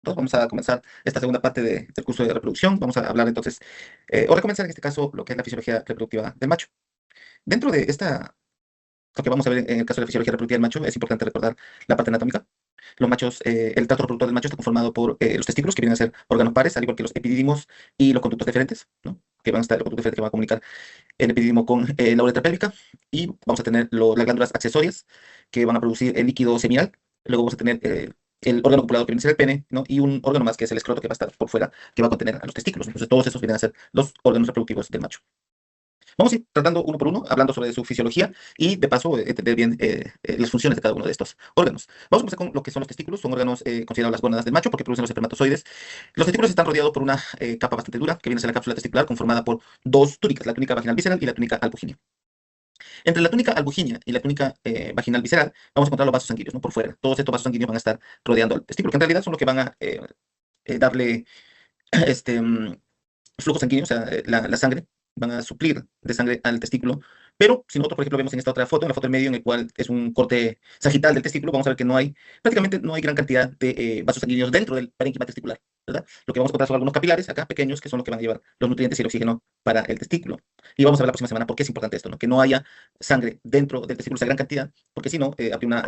Entonces vamos a comenzar esta segunda parte del curso de reproducción. Vamos a hablar entonces, o recomenzar en este caso, lo que es la fisiología reproductiva del macho. Dentro de lo que vamos a ver en el caso de la fisiología reproductiva del macho, es importante recordar la parte anatómica. Los machos, el tracto reproductor del macho está conformado por los testículos, que vienen a ser órganos pares, al igual que los epidídimos y los conductos deferentes, ¿no? Que van a estar los conductos deferentes que van a comunicar el epidídimo con la uretra pélvica. Y vamos a tener las glándulas accesorias, que van a producir el líquido seminal. Luego vamos a tener el órgano copulador que viene a ser el pene, ¿no? Y un órgano más que es el escroto que va a estar por fuera, que va a contener a los testículos. Entonces todos esos vienen a ser los órganos reproductivos del macho. Vamos a ir tratando uno por uno, hablando sobre su fisiología y de paso entender bien las funciones de cada uno de estos órganos. Vamos a empezar con lo que son los testículos. Son órganos considerados las gónadas del macho porque producen los espermatozoides. Los testículos están rodeados por una capa bastante dura que viene a ser la cápsula testicular, conformada por dos túnicas, la túnica vaginal visceral y la túnica albuginea. Entre la túnica albuginea y la túnica vaginal visceral vamos a encontrar los vasos sanguíneos, ¿no? Por fuera. Todos estos vasos sanguíneos van a estar rodeando al testículo, que en realidad son los que van a darle este, flujo sanguíneo, o sea, la sangre, van a suplir de sangre al testículo. Pero si nosotros, por ejemplo, vemos en esta otra foto, en la foto del medio, en el cual es un corte sagital del testículo, vamos a ver que prácticamente no hay gran cantidad de vasos sanguíneos dentro del parénquima testicular, ¿verdad? Lo que vamos a encontrar son algunos capilares acá, pequeños, que son los que van a llevar los nutrientes y el oxígeno para el testículo. Y vamos a ver la próxima semana por qué es importante esto, ¿no? Que no haya sangre dentro del testículo, esa gran cantidad, porque si no, habría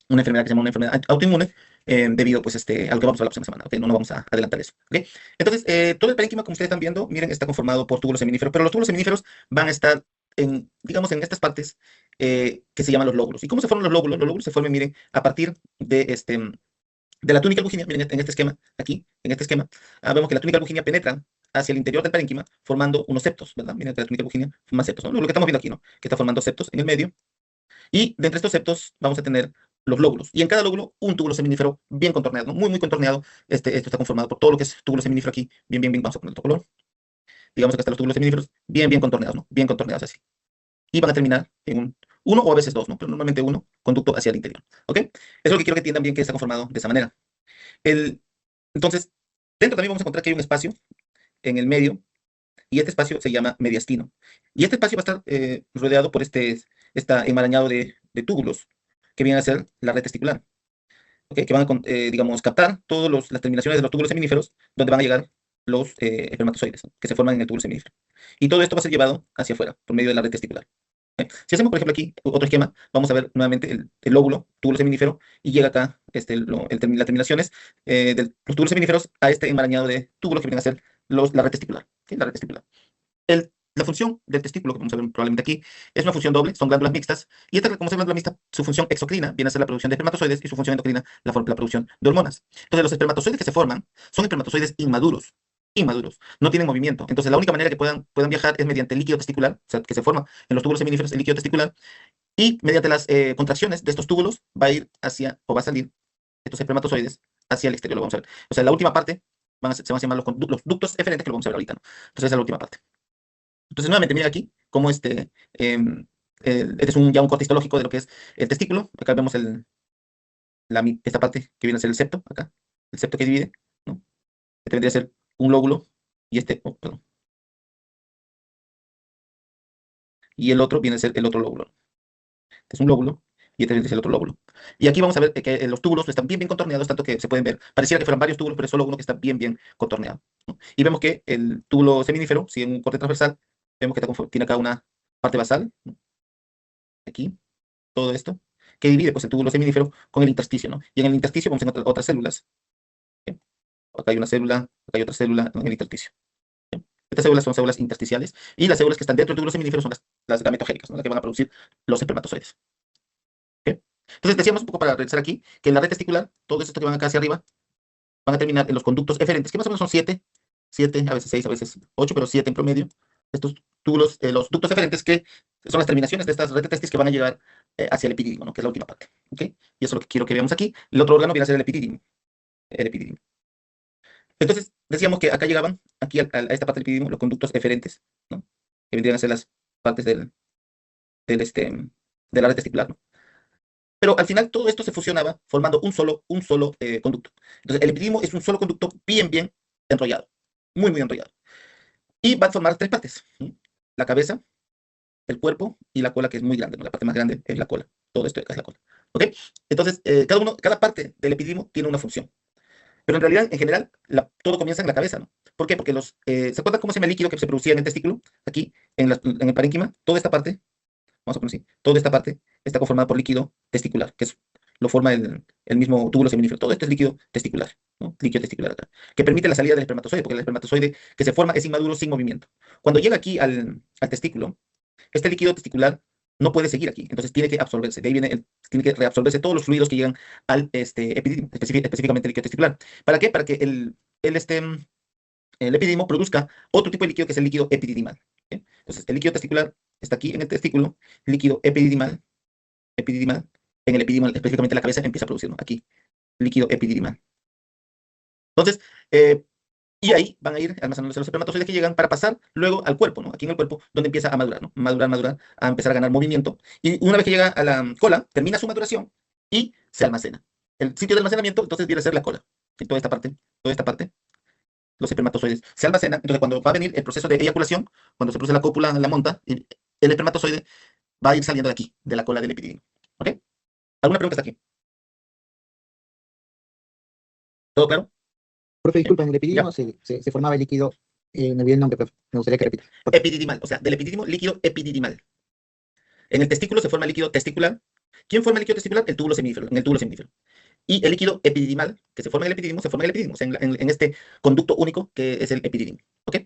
una enfermedad que se llama una enfermedad autoinmune, debido pues, a lo que vamos a ver la próxima semana. ¿Okay? No vamos a adelantar eso. ¿Okay? Entonces, todo el parénquima, como ustedes están viendo, miren, está conformado por túbulos seminíferos, pero los túbulos seminíferos van a estar digamos, en estas partes que se llaman los lóbulos. ¿Y cómo se forman los lóbulos? Los lóbulos se forman, miren, a partir de la túnica albuginea. Miren, en este esquema, aquí, en este esquema, vemos que la túnica albuginea penetra hacia el interior del parénquima, formando unos septos, ¿verdad? Miren que la túnica albuginea forma septos, ¿no? Lo que estamos viendo aquí, ¿no? Que está formando septos en el medio, y de entre estos septos vamos a tener los lóbulos. Y en cada lóbulo un túbulo seminífero bien contorneado, ¿no? Muy, muy contorneado. Esto está conformado por todo lo que es túbulo seminífero aquí. Bien, bien, bien. Vamos a poner otro color. Digamos que están los túbulos seminíferos bien, bien contorneados, ¿no? Bien contorneados así. Y van a terminar en uno o a veces dos, ¿no? Pero normalmente uno, conducto hacia el interior. ¿Ok? Eso es lo que quiero que entiendan bien, que está conformado de esa manera. El, entonces, dentro también vamos a encontrar que hay un espacio en el medio, y este espacio se llama mediastino. Y este espacio va a estar rodeado por esta enmarañado de túbulos, que vienen a ser la red testicular. ¿Ok? Que van a, digamos, captar todas las terminaciones de los túbulos seminíferos, donde van a llegar los espermatozoides, ¿no? Que se forman en el túbulo seminífero. Y todo esto va a ser llevado hacia afuera, por medio de la red testicular. ¿Ok? Si hacemos, por ejemplo, aquí otro esquema, vamos a ver nuevamente el lóbulo, túbulo seminífero, y llega acá las terminaciones de los túbulos seminíferos a este enmarañado de túbulos que vienen a ser la red testicular. ¿Ok? La red testicular. La función del testículo, que vamos a ver probablemente aquí, es una función doble, son glándulas mixtas, y esta, como es glándulas mixta, su función exocrina viene a ser la producción de espermatozoides, y su función endocrina la producción de hormonas. Entonces, los espermatozoides que se forman son espermatozoides inmaduros, inmaduros, no tienen movimiento. Entonces, la única manera que puedan viajar es mediante el líquido testicular, o sea, que se forma en los túbulos seminíferos, el líquido testicular, y mediante las contracciones de estos túbulos va a ir o va a salir estos espermatozoides hacia el exterior, lo vamos a ver. O sea, la última parte se van a llamar los ductos eferentes, que lo vamos a ver ahorita, ¿no? Entonces, esa es la última parte. Entonces, nuevamente, mira aquí cómo este es ya un corte histológico de lo que es el testículo. Acá vemos esta parte que viene a ser el septo, acá, el septo que divide, ¿no? Este vendría a ser un lóbulo, y oh, perdón, y el otro viene a ser el otro lóbulo. Este es un lóbulo, y este viene a ser el otro lóbulo. Y aquí vamos a ver que los túbulos están bien, bien contorneados, tanto que se pueden ver. Pareciera que fueran varios túbulos, pero es solo uno que está bien, bien contorneado, ¿no? Y vemos que el túbulo seminífero, si en un corte transversal, vemos que tiene acá una parte basal, ¿no? Aquí, todo esto, que divide pues, el túbulo seminífero con el intersticio, ¿no? Y en el intersticio vamos a encontrar otras células. ¿Sí? Acá hay una célula, acá hay otra célula, ¿no? En el intersticio. ¿Sí? Estas células son células intersticiales, y las células que están dentro del túbulo seminífero son las gametogénicas, ¿no? Las que van a producir los espermatozoides. ¿Sí? Entonces decíamos un poco para regresar aquí, que en la red testicular, todo esto que van acá hacia arriba, van a terminar en los conductos eferentes, que más o menos son siete, a veces seis, a veces ocho, pero siete en promedio. Estos túbulos, los ductos eferentes, que son las terminaciones de estas redes testis que van a llegar hacia el epidídimo, ¿no? Que es la última parte. ¿Ok? Y eso es lo que quiero que veamos aquí. El otro órgano viene a ser el epidídimo. El epidídimo. Entonces, decíamos que acá llegaban, aquí a esta parte del epidídimo, los conductos eferentes, ¿no? Que vendrían a ser las partes del, este, de la red testicular, ¿no? Pero al final todo esto se fusionaba formando un solo conducto. Entonces, el epidídimo es un solo conducto bien, bien enrollado. Muy, muy enrollado. Y va a formar tres partes, ¿sí? La cabeza, el cuerpo y la cola, que es muy grande, ¿no? La parte más grande es la cola. Todo esto es la cola. ¿Ok? Entonces, cada parte del epidídimo tiene una función. Pero en realidad, en general, todo comienza en la cabeza, ¿no? ¿Por qué? Porque ¿se acuerdan cómo se llama el líquido que se producía en el testículo? Aquí, en el parénquima, toda esta parte, vamos a poner así, toda esta parte está conformada por líquido testicular, lo forma el mismo túbulo seminífero. Todo esto es líquido testicular, ¿no? Líquido testicular acá, que permite la salida del espermatozoide, porque el espermatozoide que se forma es inmaduro sin movimiento. Cuando llega aquí al testículo, este líquido testicular no puede seguir aquí, entonces tiene que absorberse. De ahí viene, tiene que reabsorberse todos los fluidos que llegan al epididimo, específicamente el líquido testicular. ¿Para qué? Para que el epididimo produzca otro tipo de líquido que es el líquido epididimal. ¿Sí? Entonces, el líquido testicular está aquí en el testículo, líquido epididimal, en el epididimo, específicamente en la cabeza, empieza a producir, ¿no? Aquí, líquido epididimal. Entonces, y ahí van a ir almacenándose los espermatozoides que llegan para pasar luego al cuerpo, ¿no? Aquí en el cuerpo, donde empieza a madurar, ¿no? Madurar, a empezar a ganar movimiento. Y una vez que llega a la cola, termina su maduración y se almacena. El sitio de almacenamiento, entonces, viene a ser la cola. Y toda esta parte, los espermatozoides se almacenan. Entonces, cuando va a venir el proceso de eyaculación, cuando se produce la cópula, la monta, el espermatozoide va a ir saliendo de aquí, de la cola del epididimo. ¿Ok? ¿Alguna pregunta hasta aquí? ¿Todo claro? Profe, Bien. disculpa, en el Ya. epididimo se formaba el líquido, me olvidé el nombre, profe. Me gustaría que repita. Epididimal, o sea, del epididimo, líquido epididimal. En el testículo se forma el líquido testicular. ¿Quién forma el líquido testicular? El túbulo seminífero, en el túbulo seminífero. Y el líquido epididimal, que se forma en el epididimo, se forma en el epididimo, o sea, en este conducto único que es el epididimo. ¿Ok?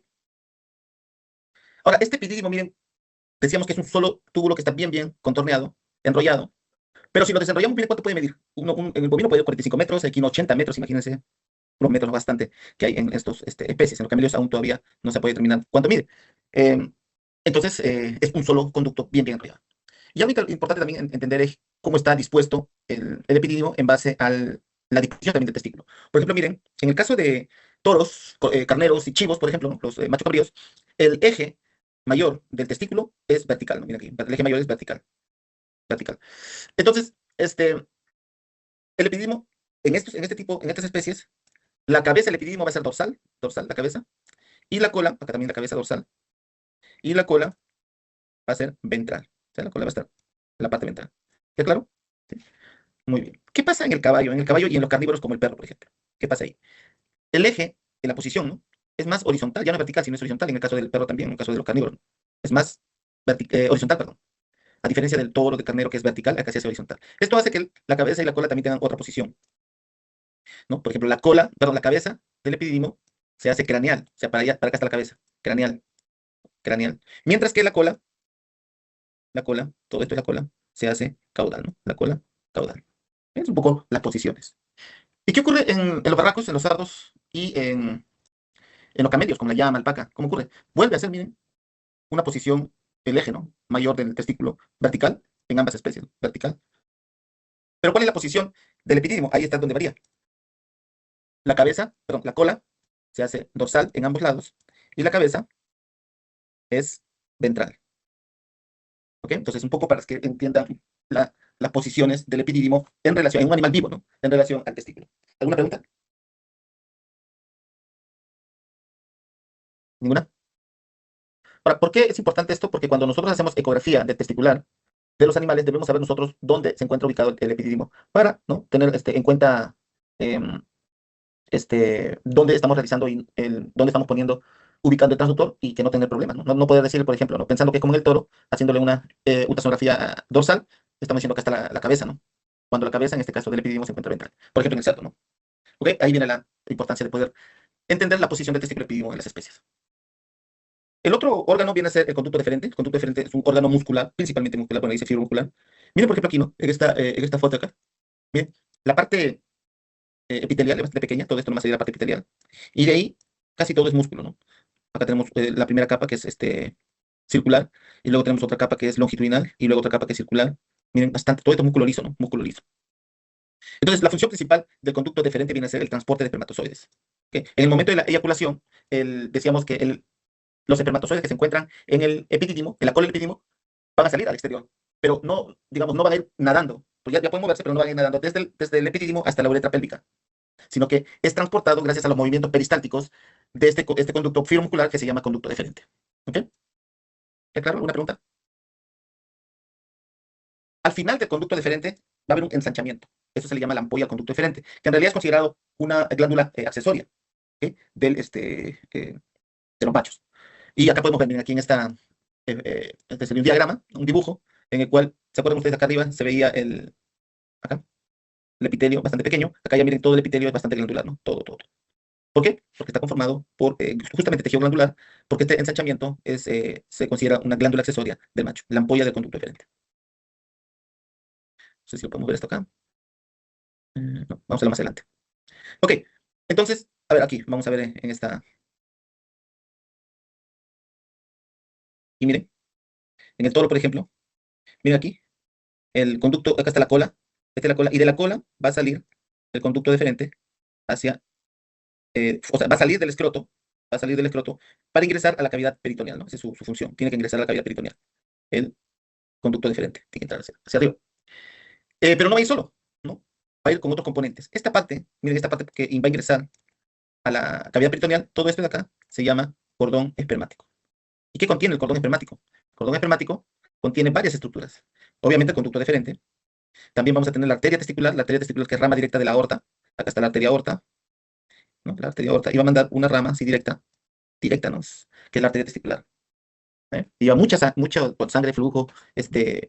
Ahora, este epididimo, miren, decíamos que es un solo túbulo que está bien contorneado, enrollado. Pero si lo desenrollamos bien, ¿cuánto puede medir? En el bovino puede 45 metros, aquí en 80 metros, imagínense, unos metros bastante que hay en estos especies. En los camellos aún todavía no se puede determinar cuánto mide. Eh, entonces, es un solo conducto bien enrollado. Y algo importante también entender es cómo está dispuesto el epididimo en base a la disposición también del testículo. Por ejemplo, miren, en el caso de toros, carneros y chivos, por ejemplo, ¿no? Los machos cabríos, el eje mayor del testículo es vertical, ¿no? Miren aquí, el eje mayor es vertical. Entonces, el epididimo, en estas especies, la cabeza del epididimo va a ser dorsal, la cabeza, y la cola, acá también la cabeza dorsal, y la cola va a ser ventral. O sea, la cola va a estar en la parte ventral. ¿Está claro? Sí. Muy bien. ¿Qué pasa en el caballo? En el caballo y en los carnívoros como el perro, por ejemplo. ¿Qué pasa ahí? El eje en la posición, ¿no? Es más horizontal, ya no es vertical, sino es horizontal. En el caso del perro también, en el caso de los carnívoros, ¿no? Es más horizontal, perdón. A diferencia del toro, del carnero, que es vertical, acá se hace horizontal. Esto hace que la cabeza y la cola también tengan otra posición, ¿no? Por ejemplo, la cabeza del epididimo se hace craneal, o sea, para acá está la cabeza, craneal. Mientras que todo esto es la cola, se hace caudal, ¿no? La cola, caudal. Es un poco las posiciones. ¿Y qué ocurre en los barracos, en los sardos y en los camellos, como la llama, alpaca? ¿Cómo ocurre? Vuelve a ser, miren, una posición, el eje, ¿no? Mayor del testículo, vertical, en ambas especies, ¿no? Vertical. Pero ¿cuál es la posición del epididimo? Ahí está donde varía. La cabeza, perdón, la cola se hace dorsal en ambos lados y la cabeza es ventral. ¿Ok? Entonces, un poco para que entiendan las posiciones del epididimo en un animal vivo, ¿no? En relación al testículo. ¿Alguna pregunta? ¿Ninguna? Ahora, ¿por qué es importante esto? Porque cuando nosotros hacemos ecografía de testicular de los animales, debemos saber nosotros dónde se encuentra ubicado el epididimo para, ¿no? Tener en cuenta em, dónde estamos realizando dónde estamos poniendo, ubicando el transductor y que no tener problemas, ¿no? No poder decir, por ejemplo, ¿no? Pensando que es como en el toro, haciéndole una ultrasonografía dorsal, estamos diciendo que está la cabeza, ¿no? Cuando la cabeza, en este caso del epididimo, se encuentra ventral. Por ejemplo, en el cerdo, ¿no? ¿Ok? Ahí viene la importancia de poder entender la posición del testículo epididimo en las especies. El otro órgano viene a ser el conducto deferente. El conducto deferente es un órgano muscular, principalmente muscular, bueno, dice fibro muscular. Miren, por ejemplo, aquí, ¿no? En esta foto acá. Bien, la parte epitelial es bastante pequeña, todo esto nomás sería la parte epitelial. Y de ahí casi todo es músculo, ¿no? Acá tenemos la primera capa que es circular, y luego tenemos otra capa que es longitudinal, y luego otra capa que es circular. Miren, bastante, todo esto es músculo liso, ¿no? Músculo liso. Entonces, la función principal del conducto deferente viene a ser el transporte de espermatozoides. ¿Ok? En el momento de la eyaculación, decíamos que los espermatozoides que se encuentran en el epididimo, en la cola del epididimo, van a salir al exterior, pero no, digamos, no van a ir nadando, pues ya pueden moverse, pero no van a ir nadando desde el epididimo hasta la uretra pélvica, sino que es transportado gracias a los movimientos peristálticos de este conducto fibromuscular que se llama conducto deferente. ¿Ok? ¿Está claro? ¿Alguna pregunta? Al final del conducto deferente va a haber un ensanchamiento. eso se le llama la ampolla del conducto deferente, que en realidad es considerado una glándula accesoria, ¿ok? De los machos. Y acá podemos ver, miren, aquí en este sería un diagrama, un dibujo, en el cual, ¿se acuerdan ustedes? Acá arriba se veía acá, el epitelio bastante pequeño. Acá ya miren, todo el epitelio es bastante glandular, ¿no? Todo. ¿Por qué? Porque está conformado por justamente tejido glandular, porque este ensanchamiento se considera una glándula accesoria del macho, la ampolla del conducto deferente. No sé si lo podemos ver esto acá. No, vamos a verlo más adelante. Ok, entonces, a ver, aquí, vamos a ver en esta. Y miren, en el toro, por ejemplo, miren aquí, el conducto, acá está la cola, esta es la cola, y de la cola va a salir el conducto deferente hacia, o sea, va a salir del escroto para ingresar a la cavidad peritoneal, ¿no? Esa es su función, tiene que ingresar a la cavidad peritoneal, el conducto deferente, tiene que entrar hacia arriba. Pero no va a ir solo, ¿no? Va a ir con otros componentes. Esta parte, miren, esta parte que va a ingresar a la cavidad peritoneal, todo esto de acá se llama cordón espermático. ¿Y qué contiene el cordón espermático? El cordón espermático contiene varias estructuras. Obviamente el conducto deferente. También vamos a tener la arteria testicular que es rama directa de la aorta. Acá está la arteria aorta, ¿no? La arteria aorta. Y va a mandar una rama así directa, ¿no? Que es la arteria testicular. ¿Eh? Y lleva mucha sangre, flujo,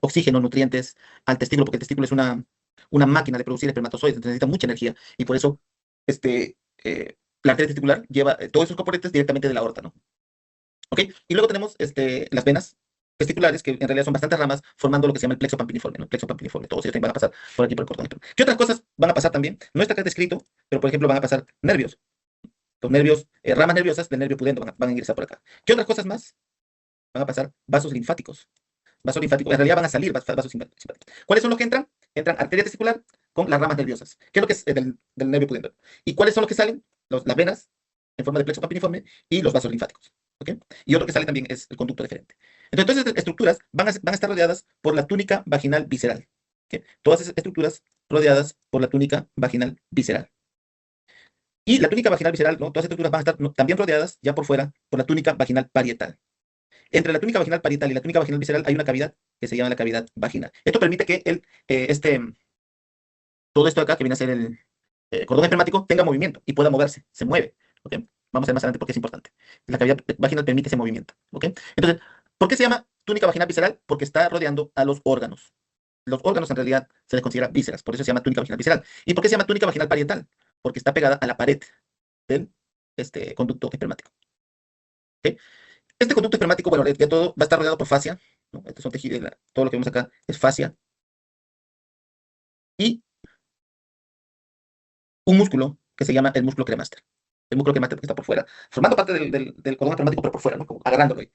oxígeno, nutrientes al testículo, porque el testículo es una máquina de producir espermatozoides, entonces necesita mucha energía. Y por eso la arteria testicular lleva todos esos componentes directamente de la aorta, ¿no? ¿Ok? Y luego tenemos las venas testiculares, que en realidad son bastantes ramas, formando lo que se llama el plexo pampiniforme, ¿no? El plexo pampiniforme. Todos ellos también van a pasar por aquí por el cordón. ¿Qué otras cosas van a pasar también? No está acá descrito, pero por ejemplo van a pasar nervios. Los nervios, ramas nerviosas del nervio pudendo van a ingresar por acá. ¿Qué otras cosas más? Van a pasar vasos linfáticos. Vasos linfáticos, en realidad van a salir vasos simpáticos. ¿Cuáles son los que entran? Entran arteria testicular con las ramas nerviosas. ¿Qué es lo que es del nervio pudendo? ¿Y cuáles son los que salen? Las venas en forma de plexo pampiniforme y los vasos linfáticos. ¿Ok? Y otro que sale también es el conducto deferente. Entonces, todas estas estructuras van a estar rodeadas por la túnica vaginal visceral. ¿Ok? Todas esas estructuras rodeadas por la túnica vaginal visceral. Y la túnica vaginal visceral, ¿no? Todas las estructuras van a estar también rodeadas ya por fuera por la túnica vaginal parietal. Entre la túnica vaginal parietal y la túnica vaginal visceral hay una cavidad que se llama la cavidad vaginal. Esto permite que todo esto de acá, que viene a ser el cordón espermático, tenga movimiento y pueda moverse, se mueve. ¿Okay? Vamos a ver más adelante por qué es importante. La cavidad vaginal permite ese movimiento. ¿Okay? Entonces, ¿por qué se llama túnica vaginal visceral? Porque está rodeando a los órganos. Los órganos en realidad se les considera vísceras, por eso se llama túnica vaginal visceral. ¿Y por qué se llama túnica vaginal parietal? Porque está pegada a la pared del conducto espermático. ¿Okay? Este conducto espermático, bueno, ya todo va a estar rodeado por fascia, ¿no? Estos son tejidos, todo lo que vemos acá es fascia. Y un músculo que se llama el músculo cremaster. El músculo cremaster que está por fuera, formando parte del cordón espermático, pero por fuera, ¿no? Como agarrándolo ahí.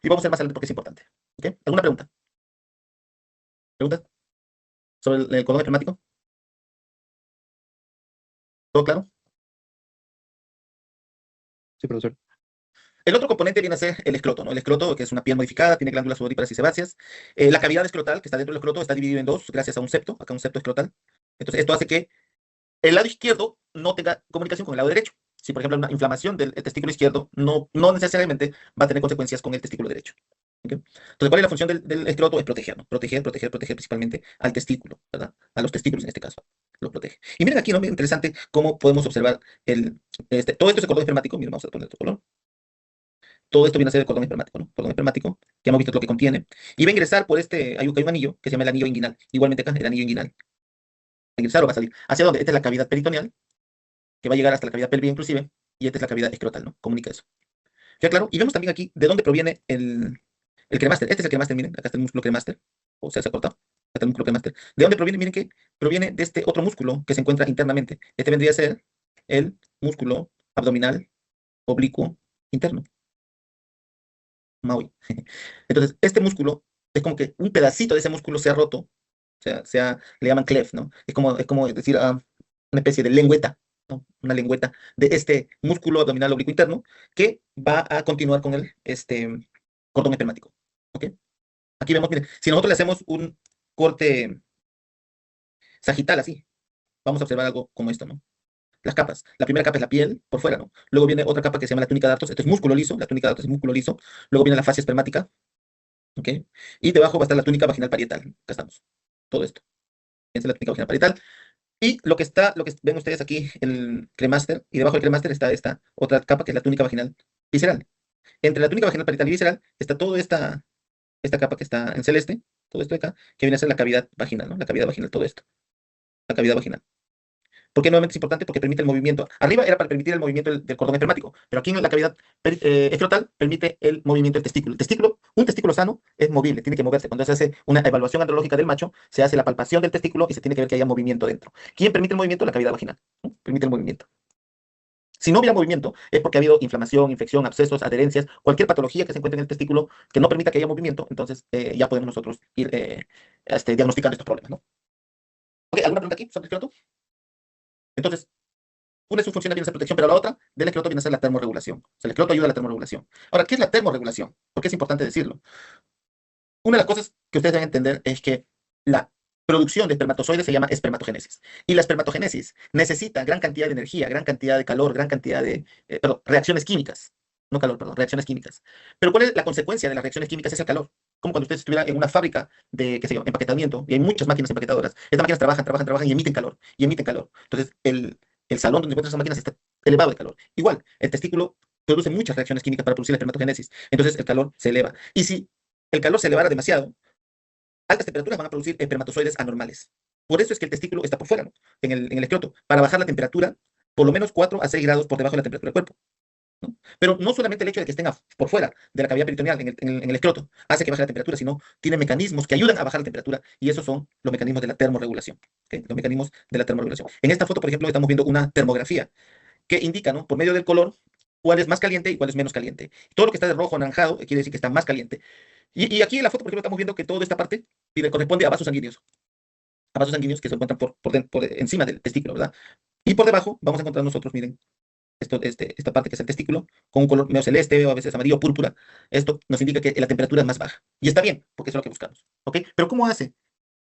Y vamos a ver más adelante porque es importante. ¿Okay? ¿Alguna pregunta? ¿Preguntas sobre el cordón espermático? ¿Todo claro? Sí, profesor. El otro componente viene a ser el escroto, ¿no? El escroto, que es una piel modificada, tiene glándulas sudoríparas y sebáceas. La cavidad escrotal, que está dentro del escroto, está dividido en dos gracias a un septo, acá un septo escrotal. Entonces, esto hace que el lado izquierdo no tenga comunicación con el lado derecho. Si, por ejemplo, hay una inflamación del testículo izquierdo, no necesariamente va a tener consecuencias con el testículo derecho. ¿Okay? Entonces, ¿cuál es la función del escroto? Es proteger, ¿no? Proteger principalmente al testículo, ¿verdad? A los testículos en este caso, los protege. Y miren aquí, ¿no? Miren, interesante cómo podemos observar todo esto es el cordón espermático. Miren, vamos a poner otro color. Todo esto viene a ser el cordón espermático, ¿no? Cordón espermático, que hemos visto lo que contiene. Y va a ingresar por hay un anillo que se llama el anillo inguinal. Igualmente acá, el anillo inguinal. Va a ingresar o va a salir. ¿Hacia dónde? Esta es la cavidad peritoneal, que va a llegar hasta la cavidad pélvica inclusive, y esta es la cavidad escrotal, ¿no? Comunica eso. ¿Ya claro? Y vemos también aquí de dónde proviene el cremaster. Este es el cremaster, miren, acá está el músculo cremaster, o sea, se ha cortado. Acá está el músculo cremaster. ¿De dónde proviene? Miren que proviene de este otro músculo que se encuentra internamente. Este vendría a ser el músculo abdominal oblicuo interno. Maui. Entonces, este músculo es como que un pedacito de ese músculo se ha roto, o sea, le llaman cleft, ¿no? Es como decir una especie de lengüeta, ¿no? Una lengüeta de este músculo abdominal oblicuo interno que va a continuar con el cordón espermático. ¿Ok? Aquí vemos, miren, si nosotros le hacemos un corte sagital así, vamos a observar algo como esto, ¿no? Las capas. La primera capa es la piel por fuera, ¿no? Luego viene otra capa que se llama la túnica de Dartos. Esto es músculo liso, la túnica de Dartos es músculo liso. Luego viene la fascia espermática, ¿ok? Y debajo va a estar la túnica vaginal parietal. Acá estamos. Todo esto. Esa es la túnica vaginal parietal. Y lo que ven ustedes aquí, el cremaster, y debajo del cremaster está esta otra capa que es la túnica vaginal visceral. Entre la túnica vaginal parietal y visceral está toda esta capa que está en celeste, todo esto de acá, que viene a ser la cavidad vaginal, ¿no? La cavidad vaginal, todo esto, la cavidad vaginal. ¿Por qué nuevamente es importante? Porque permite el movimiento. Arriba era para permitir el movimiento del cordón espermático, pero aquí en la cavidad escrotal permite el movimiento del testículo. Un testículo sano es movible, tiene que moverse. Cuando se hace una evaluación andrológica del macho, se hace la palpación del testículo y se tiene que ver que haya movimiento dentro. ¿Quién permite el movimiento? La cavidad vaginal, ¿no? Permite el movimiento. Si no hubiera movimiento, es porque ha habido inflamación, infección, abscesos, adherencias, cualquier patología que se encuentre en el testículo que no permita que haya movimiento, entonces ya podemos nosotros ir diagnosticando estos problemas, ¿no? Ok, ¿alguna pregunta aquí sobre el escroto? Entonces, una de sus funciones viene a ser protección, pero la otra del escroto viene a ser la termorregulación. O sea, el escroto ayuda a la termorregulación. Ahora, ¿qué es la termorregulación? Porque es importante decirlo. Una de las cosas que ustedes deben entender es que la producción de espermatozoides se llama espermatogénesis. Y la espermatogénesis necesita gran cantidad de energía, gran cantidad de calor, gran cantidad de, perdón, reacciones químicas. No calor, perdón, reacciones químicas. Pero ¿cuál es la consecuencia de las reacciones químicas? Es el calor. Como cuando usted estuviera en una fábrica de, qué sé yo, empaquetamiento, y hay muchas máquinas empaquetadoras. Estas máquinas trabajan, trabajan, trabajan y emiten calor, y emiten calor. Entonces, el salón donde encuentran esas máquinas está elevado de calor. Igual, el testículo produce muchas reacciones químicas para producir la espermatogénesis. Entonces, el calor se eleva. Y si el calor se elevara demasiado, altas temperaturas van a producir espermatozoides anormales. Por eso es que el testículo está por fuera, ¿no? En el escroto, para bajar la temperatura por lo menos 4 a 6 grados por debajo de la temperatura del cuerpo, ¿no? Pero no solamente el hecho de que estén por fuera de la cavidad peritoneal, en el escroto, hace que baje la temperatura, sino tiene mecanismos que ayudan a bajar la temperatura y esos son los mecanismos de la termorregulación. ¿Ok? Los mecanismos de la termorregulación. En esta foto, por ejemplo, estamos viendo una termografía que indica, ¿no? Por medio del color, cuál es más caliente y cuál es menos caliente. Todo lo que está de rojo anaranjado quiere decir que está más caliente. Y aquí en la foto, por ejemplo, estamos viendo que toda esta parte corresponde a vasos sanguíneos. A vasos sanguíneos que se encuentran por encima del testículo, ¿verdad? Y por debajo vamos a encontrar nosotros, miren, esta parte que es el testículo, con un color medio celeste o a veces amarillo púrpura. Esto nos indica que la temperatura es más baja. Y está bien, porque eso es lo que buscamos. ¿Ok? Pero ¿cómo hace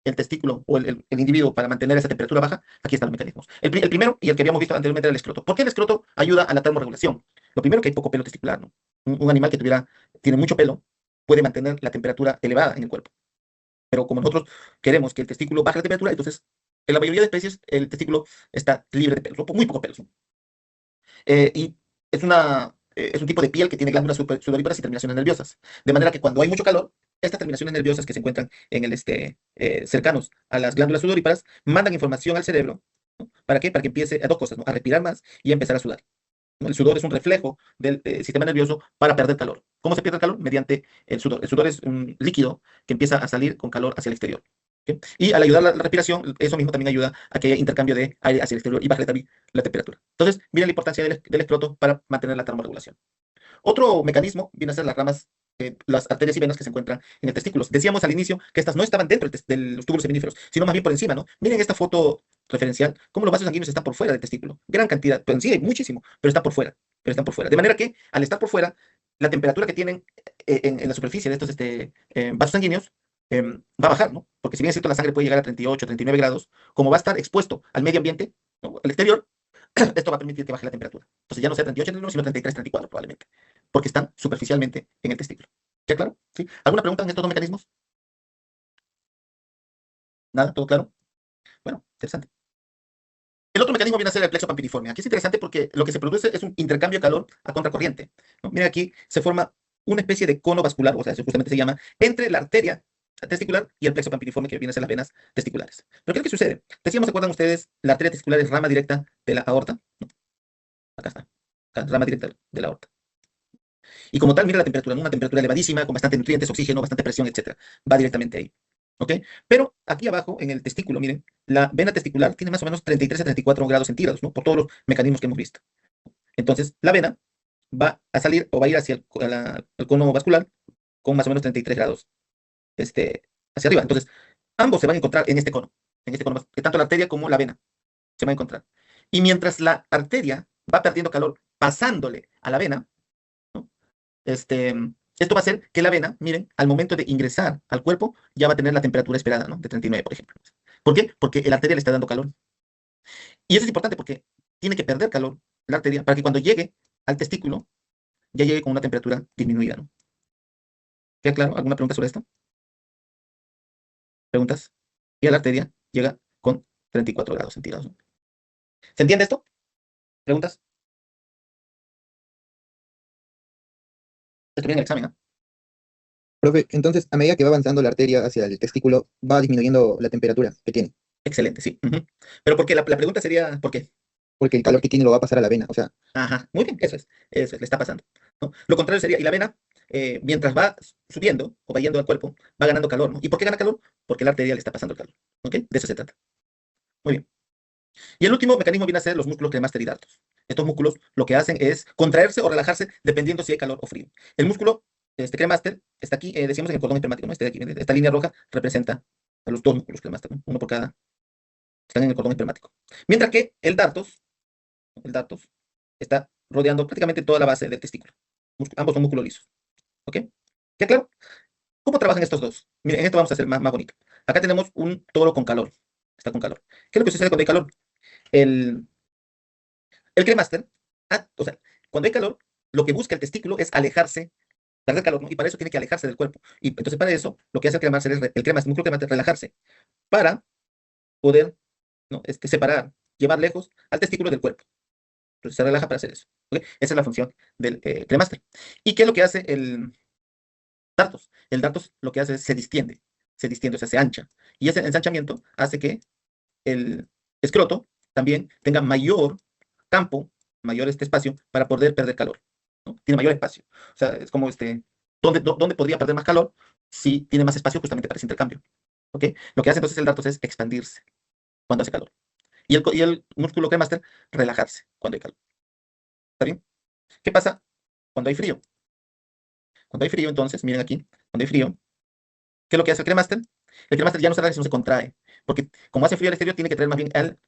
el testículo o el individuo para mantener esa temperatura baja? Aquí están los mecanismos. El primero, y el que habíamos visto anteriormente, era el escroto. ¿Por qué el escroto ayuda a la termorregulación? Lo primero, que hay poco pelo testicular, ¿no? Un animal que tiene mucho pelo puede mantener la temperatura elevada en el cuerpo. Pero como nosotros queremos que el testículo baje la temperatura, entonces en la mayoría de especies el testículo está libre de pelos, muy pocos pelos, ¿no? Y es un tipo de piel que tiene glándulas sudoríparas y terminaciones nerviosas. De manera que cuando hay mucho calor, estas terminaciones nerviosas que se encuentran cercanos a las glándulas sudoríparas mandan información al cerebro, ¿no? ¿Para qué? Para que empiece a dos cosas, ¿no? A respirar más y a empezar a sudar, ¿no? El sudor es un reflejo del sistema nervioso para perder calor. ¿Cómo se pierde el calor? Mediante el sudor. El sudor es un líquido que empieza a salir con calor hacia el exterior. ¿Ok? Y al ayudar la respiración, eso mismo también ayuda a que haya intercambio de aire hacia el exterior y baje también la temperatura. Entonces, miren la importancia del escroto para mantener la termorregulación. Otro mecanismo viene a ser las ramas, las arterias y venas que se encuentran en el testículo. Decíamos al inicio que estas no estaban dentro de los túbulos seminíferos, sino más bien por encima, ¿no? Miren esta foto referencial, cómo los vasos sanguíneos están por fuera del testículo. Gran cantidad, pero sí hay muchísimo, pero están por fuera, pero están por fuera. De manera que al estar por fuera, la temperatura que tienen en la superficie de estos vasos sanguíneos va a bajar, ¿no? Porque si bien es cierto, la sangre puede llegar a 38, 39 grados, como va a estar expuesto al medio ambiente, ¿no? Al exterior, esto va a permitir que baje la temperatura. Entonces ya no sea 38, 39, sino 33, 34 probablemente, porque están superficialmente en el testículo. ¿Ya claro? ¿Sí? ¿Alguna pregunta en estos dos mecanismos? ¿Nada? ¿Todo claro? Bueno, interesante. El otro mecanismo viene a ser el plexo pampiriforme. Aquí es interesante porque lo que se produce es un intercambio de calor a contracorriente, ¿no? Mira, aquí se forma una especie de cono vascular, o sea, eso justamente se llama, entre la arteria testicular y el plexo pampiriforme, que viene a ser las venas testiculares. Pero ¿qué es lo que sucede? Decíamos, ¿se acuerdan ustedes? La arteria testicular es rama directa de la aorta. ¿No? Acá está. Acá, rama directa de la aorta. Y como tal, mira la temperatura, ¿no? Una temperatura elevadísima, con bastante nutrientes, oxígeno, bastante presión, etcétera. Va directamente ahí. ¿Ok? Pero aquí abajo, en el testículo, miren, la vena testicular tiene más o menos 33 a 34 grados centígrados, ¿no? Por todos los mecanismos que hemos visto. Entonces, la vena va a salir o va a ir hacia el cono vascular con más o menos 33 grados hacia arriba. Entonces, ambos se van a encontrar en este cono, tanto la arteria como la vena se van a encontrar. Y mientras la arteria va perdiendo calor pasándole a la vena, ¿no? Este, esto va a hacer que la vena, miren, al momento de ingresar al cuerpo, ya va a tener la temperatura esperada, ¿no? De 39, por ejemplo. ¿Por qué? Porque la arteria le está dando calor. Y eso es importante porque tiene que perder calor la arteria para que cuando llegue al testículo, ya llegue con una temperatura disminuida, ¿no? ¿Queda claro? ¿Alguna pregunta sobre esto? ¿Preguntas? Y a la arteria llega con 34 grados centígrados, ¿no? ¿Se entiende esto? ¿Preguntas? Esto viene en el examen, ¿ah? Profe, entonces, a medida que va avanzando la arteria hacia el testículo, va disminuyendo la temperatura que tiene, Excelente, sí. Ujú. Pero ¿por qué? La pregunta sería, ¿por qué? porque el calor que tiene lo va a pasar a la vena. O sea, Ajá, muy bien, eso es, le está pasando, ¿no? Lo contrario sería, y la vena, mientras va subiendo o va yendo al cuerpo, va ganando calor, ¿no? ¿Y por qué gana calor? Porque la arteria le está pasando el calor, ¿ok? De eso se trata. Muy bien. Y el último mecanismo viene a ser los músculos cremaster y dartos. Estos músculos lo que hacen es contraerse o relajarse dependiendo si hay calor o frío. El músculo cremaster está aquí, decíamos en el cordón hipermático, ¿no? Este de aquí, esta línea roja representa a los dos músculos cremaster, ¿no? Uno por cada, están en el cordón hipermático. Mientras que el dartos está rodeando prácticamente toda la base del testículo. Ambos son músculos lisos, ¿ok? ¿Queda claro? ¿Cómo trabajan estos dos? Miren, esto vamos a hacer más bonito. Acá tenemos un toro con calor, está con calor. ¿Qué es lo que sucede cuando hay calor? El, el cremaster, o sea, cuando hay calor, lo que busca el testículo es alejarse, perder calor, ¿no? Y para eso tiene que alejarse del cuerpo. Y entonces para eso, lo que hace el cremaster es, el músculo cremaster, relajarse para poder, ¿no? Separar, llevar lejos al testículo del cuerpo. Entonces se relaja para hacer eso, ¿ok? Esa es la función del cremaster. ¿Y qué es lo que hace el dartos? El dartos lo que hace es se distiende, o sea, se ancha. Y ese ensanchamiento hace que el escroto también tenga mayor campo, mayor espacio para poder perder calor, ¿no? Tiene mayor espacio. O sea, es como ¿dónde podría perder más calor si tiene más espacio justamente para ese intercambio? ¿Ok? Lo que hace entonces el dartos es expandirse cuando hace calor. Y el músculo cremaster relajarse cuando hay calor. ¿Está bien? ¿Qué pasa cuando hay frío? Cuando hay frío, entonces, miren aquí, cuando hay frío, ¿qué es lo que hace el cremaster? El cremaster ya no se relaja, sino se contrae. Porque como hace frío al exterior, tiene que traer más bien al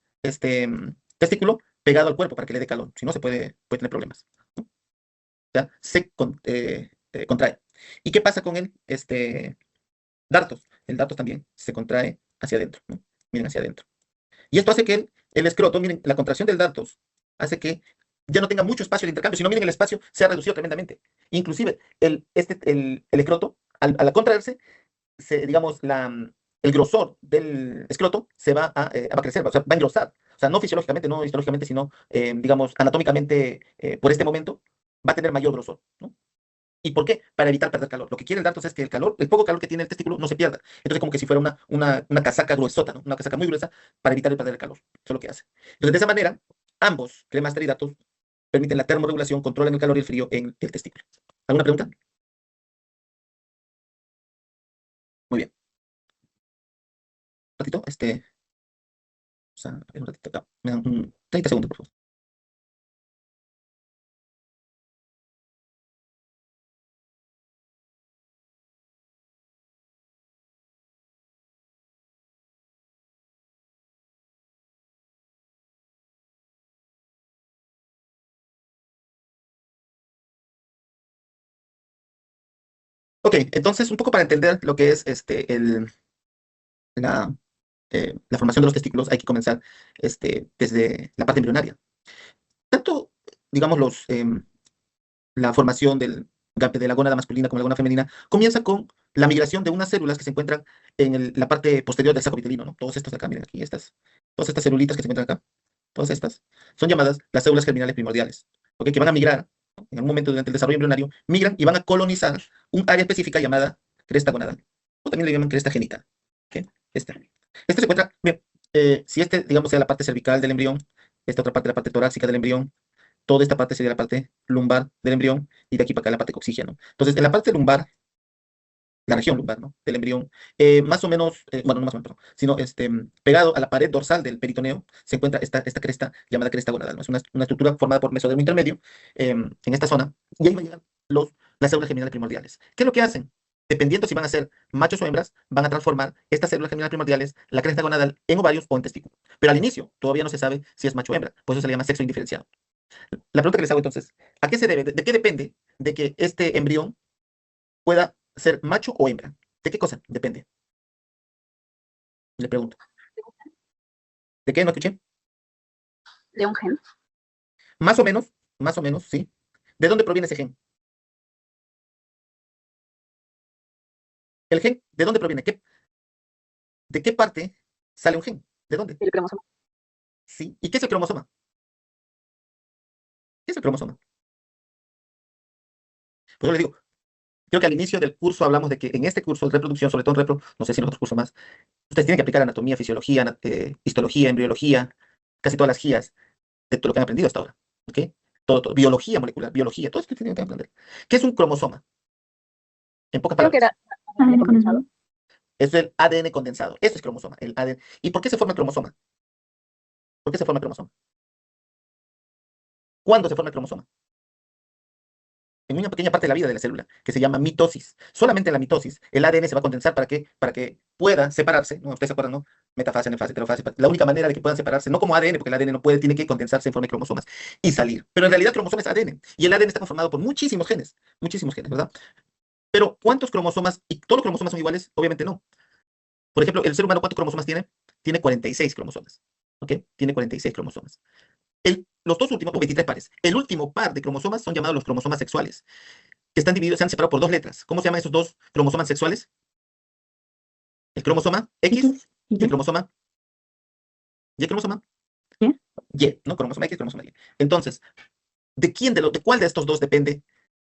testículo pegado al cuerpo para que le dé calor. Si no, puede tener problemas. ¿Ya? Se contrae. ¿Y qué pasa con el dartos? El dartos también se contrae hacia adentro, ¿no? Miren, hacia adentro. Y esto hace que el escroto, miren, la contracción del dartos hace que ya no tenga mucho espacio de intercambio, sino miren, el espacio se ha reducido tremendamente. Inclusive, el escroto, al contraerse, digamos, el grosor del escroto va a crecer, o sea, va a engrosar. O sea, no fisiológicamente, no histológicamente, sino, digamos, anatómicamente, por este momento, va a tener mayor grosor, ¿no? ¿Y por qué? Para evitar perder calor. Lo que quiere el dartos es que el poco calor que tiene el testículo no se pierda. Entonces, como que si fuera una casaca gruesota, ¿no? Una casaca muy gruesa para evitar el perder el calor. Eso es lo que hace. Entonces, de esa manera, ambos, cremaster y dartos, permiten la termorregulación, controlan el calor y el frío en el testículo. ¿Alguna pregunta? Muy bien. Un ratito, o sea, un ratito acá. Me dan 30 segundos, por favor. Ok, entonces, un poco para entender lo que es la, la formación de los testículos, hay que comenzar desde la parte embrionaria. Tanto, digamos, la formación de la gónada masculina como la gónada femenina comienza con la migración de unas células que se encuentran en la parte posterior del saco vitelino, ¿no? Todos estos de acá, miren aquí, todas estas celulitas que se encuentran acá, todas estas, son llamadas las células germinales primordiales, ¿ok? Que van a migrar, ¿no? En algún momento durante el desarrollo embrionario, migran y van a colonizar un área específica llamada cresta gonadal, o también le llaman cresta genital, ¿ok? Este se encuentra, bien, si digamos, sea la parte cervical del embrión, esta otra parte, la parte torácica del embrión, toda esta parte sería la parte lumbar del embrión y de aquí para acá la parte coxígea, ¿no? Entonces, en la parte lumbar, la región lumbar, ¿no? Del embrión, más o menos, bueno, no más o menos, perdón, sino pegado a la pared dorsal del peritoneo, se encuentra esta cresta llamada cresta gonadal, ¿no? Es una estructura formada por mesodermo intermedio en esta zona, y ahí van a llegar las células germinales primordiales. ¿Qué es lo que hacen? Dependiendo si van a ser machos o hembras, van a transformar estas células germinales primordiales, la cresta gonadal, en ovarios o en testículos. Pero al inicio todavía no se sabe si es macho o hembra, por eso se le llama sexo indiferenciado. La pregunta que les hago entonces, ¿a qué se debe? ¿De qué depende de que este embrión pueda ser macho o hembra? ¿De qué cosa depende? Le pregunto. ¿De qué? No escuché. De un gen. Más o menos, sí. ¿De dónde proviene ese gen? El gen, ¿de dónde proviene? ¿De qué parte sale un gen? ¿De dónde? El cromosoma. Sí. ¿Y qué es el cromosoma? ¿Qué es el cromosoma? Pues yo le digo, creo que al inicio del curso hablamos de que en este curso de reproducción, sobre todo en repro, no sé si en otros cursos más, ustedes tienen que aplicar anatomía, fisiología, histología, embriología, casi todas las guías de todo lo que han aprendido hasta ahora. ¿Ok? Todo, biología molecular, biología, todo esto tienen que aprender. ¿Qué es un cromosoma? En pocas Creo que palabras, era ADN condensado. es el ADN condensado. Eso es cromosoma, el ADN. ¿Y por qué se forma el cromosoma? ¿Por qué se forma el cromosoma? ¿Cuándo se forma el cromosoma? En una pequeña parte de la vida de la célula, que se llama mitosis. Solamente en la mitosis el ADN se va a condensar para que pueda separarse, ¿no? Ustedes se acuerdan, ¿no? Metafase, anafase, telofase. La única manera de que puedan separarse, no como ADN, porque el ADN no puede, tiene que condensarse en forma de cromosomas y salir. Pero en realidad cromosoma es ADN, y el ADN está conformado por muchísimos genes, ¿verdad? Pero ¿cuántos cromosomas? ¿Y todos los cromosomas son iguales? Obviamente no. Por ejemplo, el ser humano, ¿cuántos cromosomas tiene? Tiene 46 cromosomas, ¿ok? Tiene 46 cromosomas. Los dos últimos, o 23 pares. El último par de cromosomas son llamados los cromosomas sexuales, que están divididos, se han separado por dos letras. ¿Cómo se llaman esos dos cromosomas sexuales? El cromosoma X y el cromosoma Y. Cromosoma Y. Y, ¿no? Cromosoma X, cromosoma Y. Entonces, ¿de cuál de estos dos depende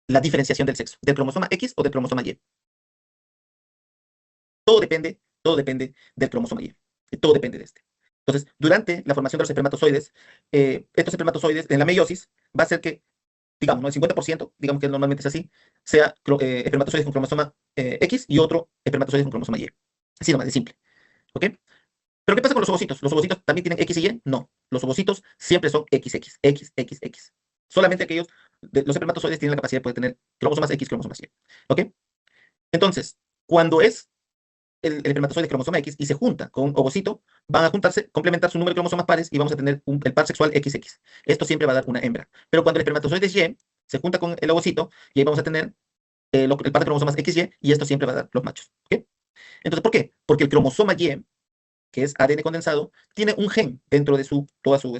la diferenciación del sexo? ¿Del cromosoma X o del cromosoma Y? Todo depende del cromosoma Y. Todo depende de este. Entonces, durante la formación de los espermatozoides, estos espermatozoides en la meiosis va a ser que, digamos, ¿no? El 50%, digamos que normalmente es así, sea espermatozoides con cromosoma X y otro espermatozoides con cromosoma Y. Así nomás, de simple. ¿Ok? Pero ¿qué pasa con los ovocitos? ¿Los ovocitos también tienen X y Y? No. Los ovocitos siempre son XX, XX. Solamente aquellos, los espermatozoides tienen la capacidad de poder tener cromosomas X, cromosomas Y. ¿Ok? Entonces, cuando es el espermatozoide cromosoma X y se junta con un ovocito, van a juntarse, complementar su número de cromosomas pares y vamos a tener el par sexual XX. Esto siempre va a dar una hembra. Pero cuando el espermatozoide Y se junta con el ovocito, y ahí vamos a tener el par de cromosomas XY y esto siempre va a dar los machos. ¿Ok? Entonces, ¿por qué? Porque el cromosoma Y, que es ADN condensado, tiene un gen dentro de toda su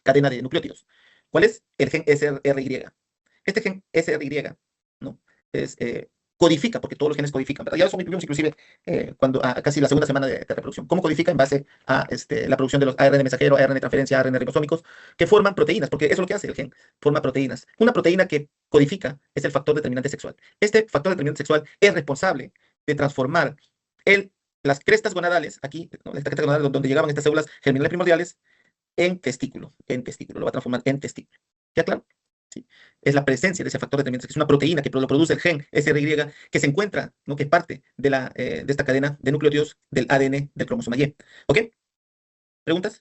cadena de nucleótidos. ¿Cuál es? El gen SRY. Este gen SRY, ¿no? Es, codifica, porque todos los genes codifican, ¿verdad? Ya eso vimos inclusive casi la segunda semana de reproducción. ¿Cómo codifica? En base a la producción de los ARN mensajero, ARN de transferencia, ARN ribosómicos, que forman proteínas, porque eso es lo que hace el gen, forma proteínas. Una proteína que codifica es el factor determinante sexual. Este factor determinante sexual es responsable de transformar las crestas gonadales, aquí, ¿no? Esta cresta gonadal donde llegaban estas células germinales primordiales, en testículo, lo va a transformar en testículo. ¿Ya claro? Sí. Es la presencia de ese factor determinante, que es una proteína que lo produce el gen SRY, que se encuentra, ¿no? Que es parte de esta cadena de nucleótidos del ADN del cromosoma Y. ¿Ok? ¿Preguntas?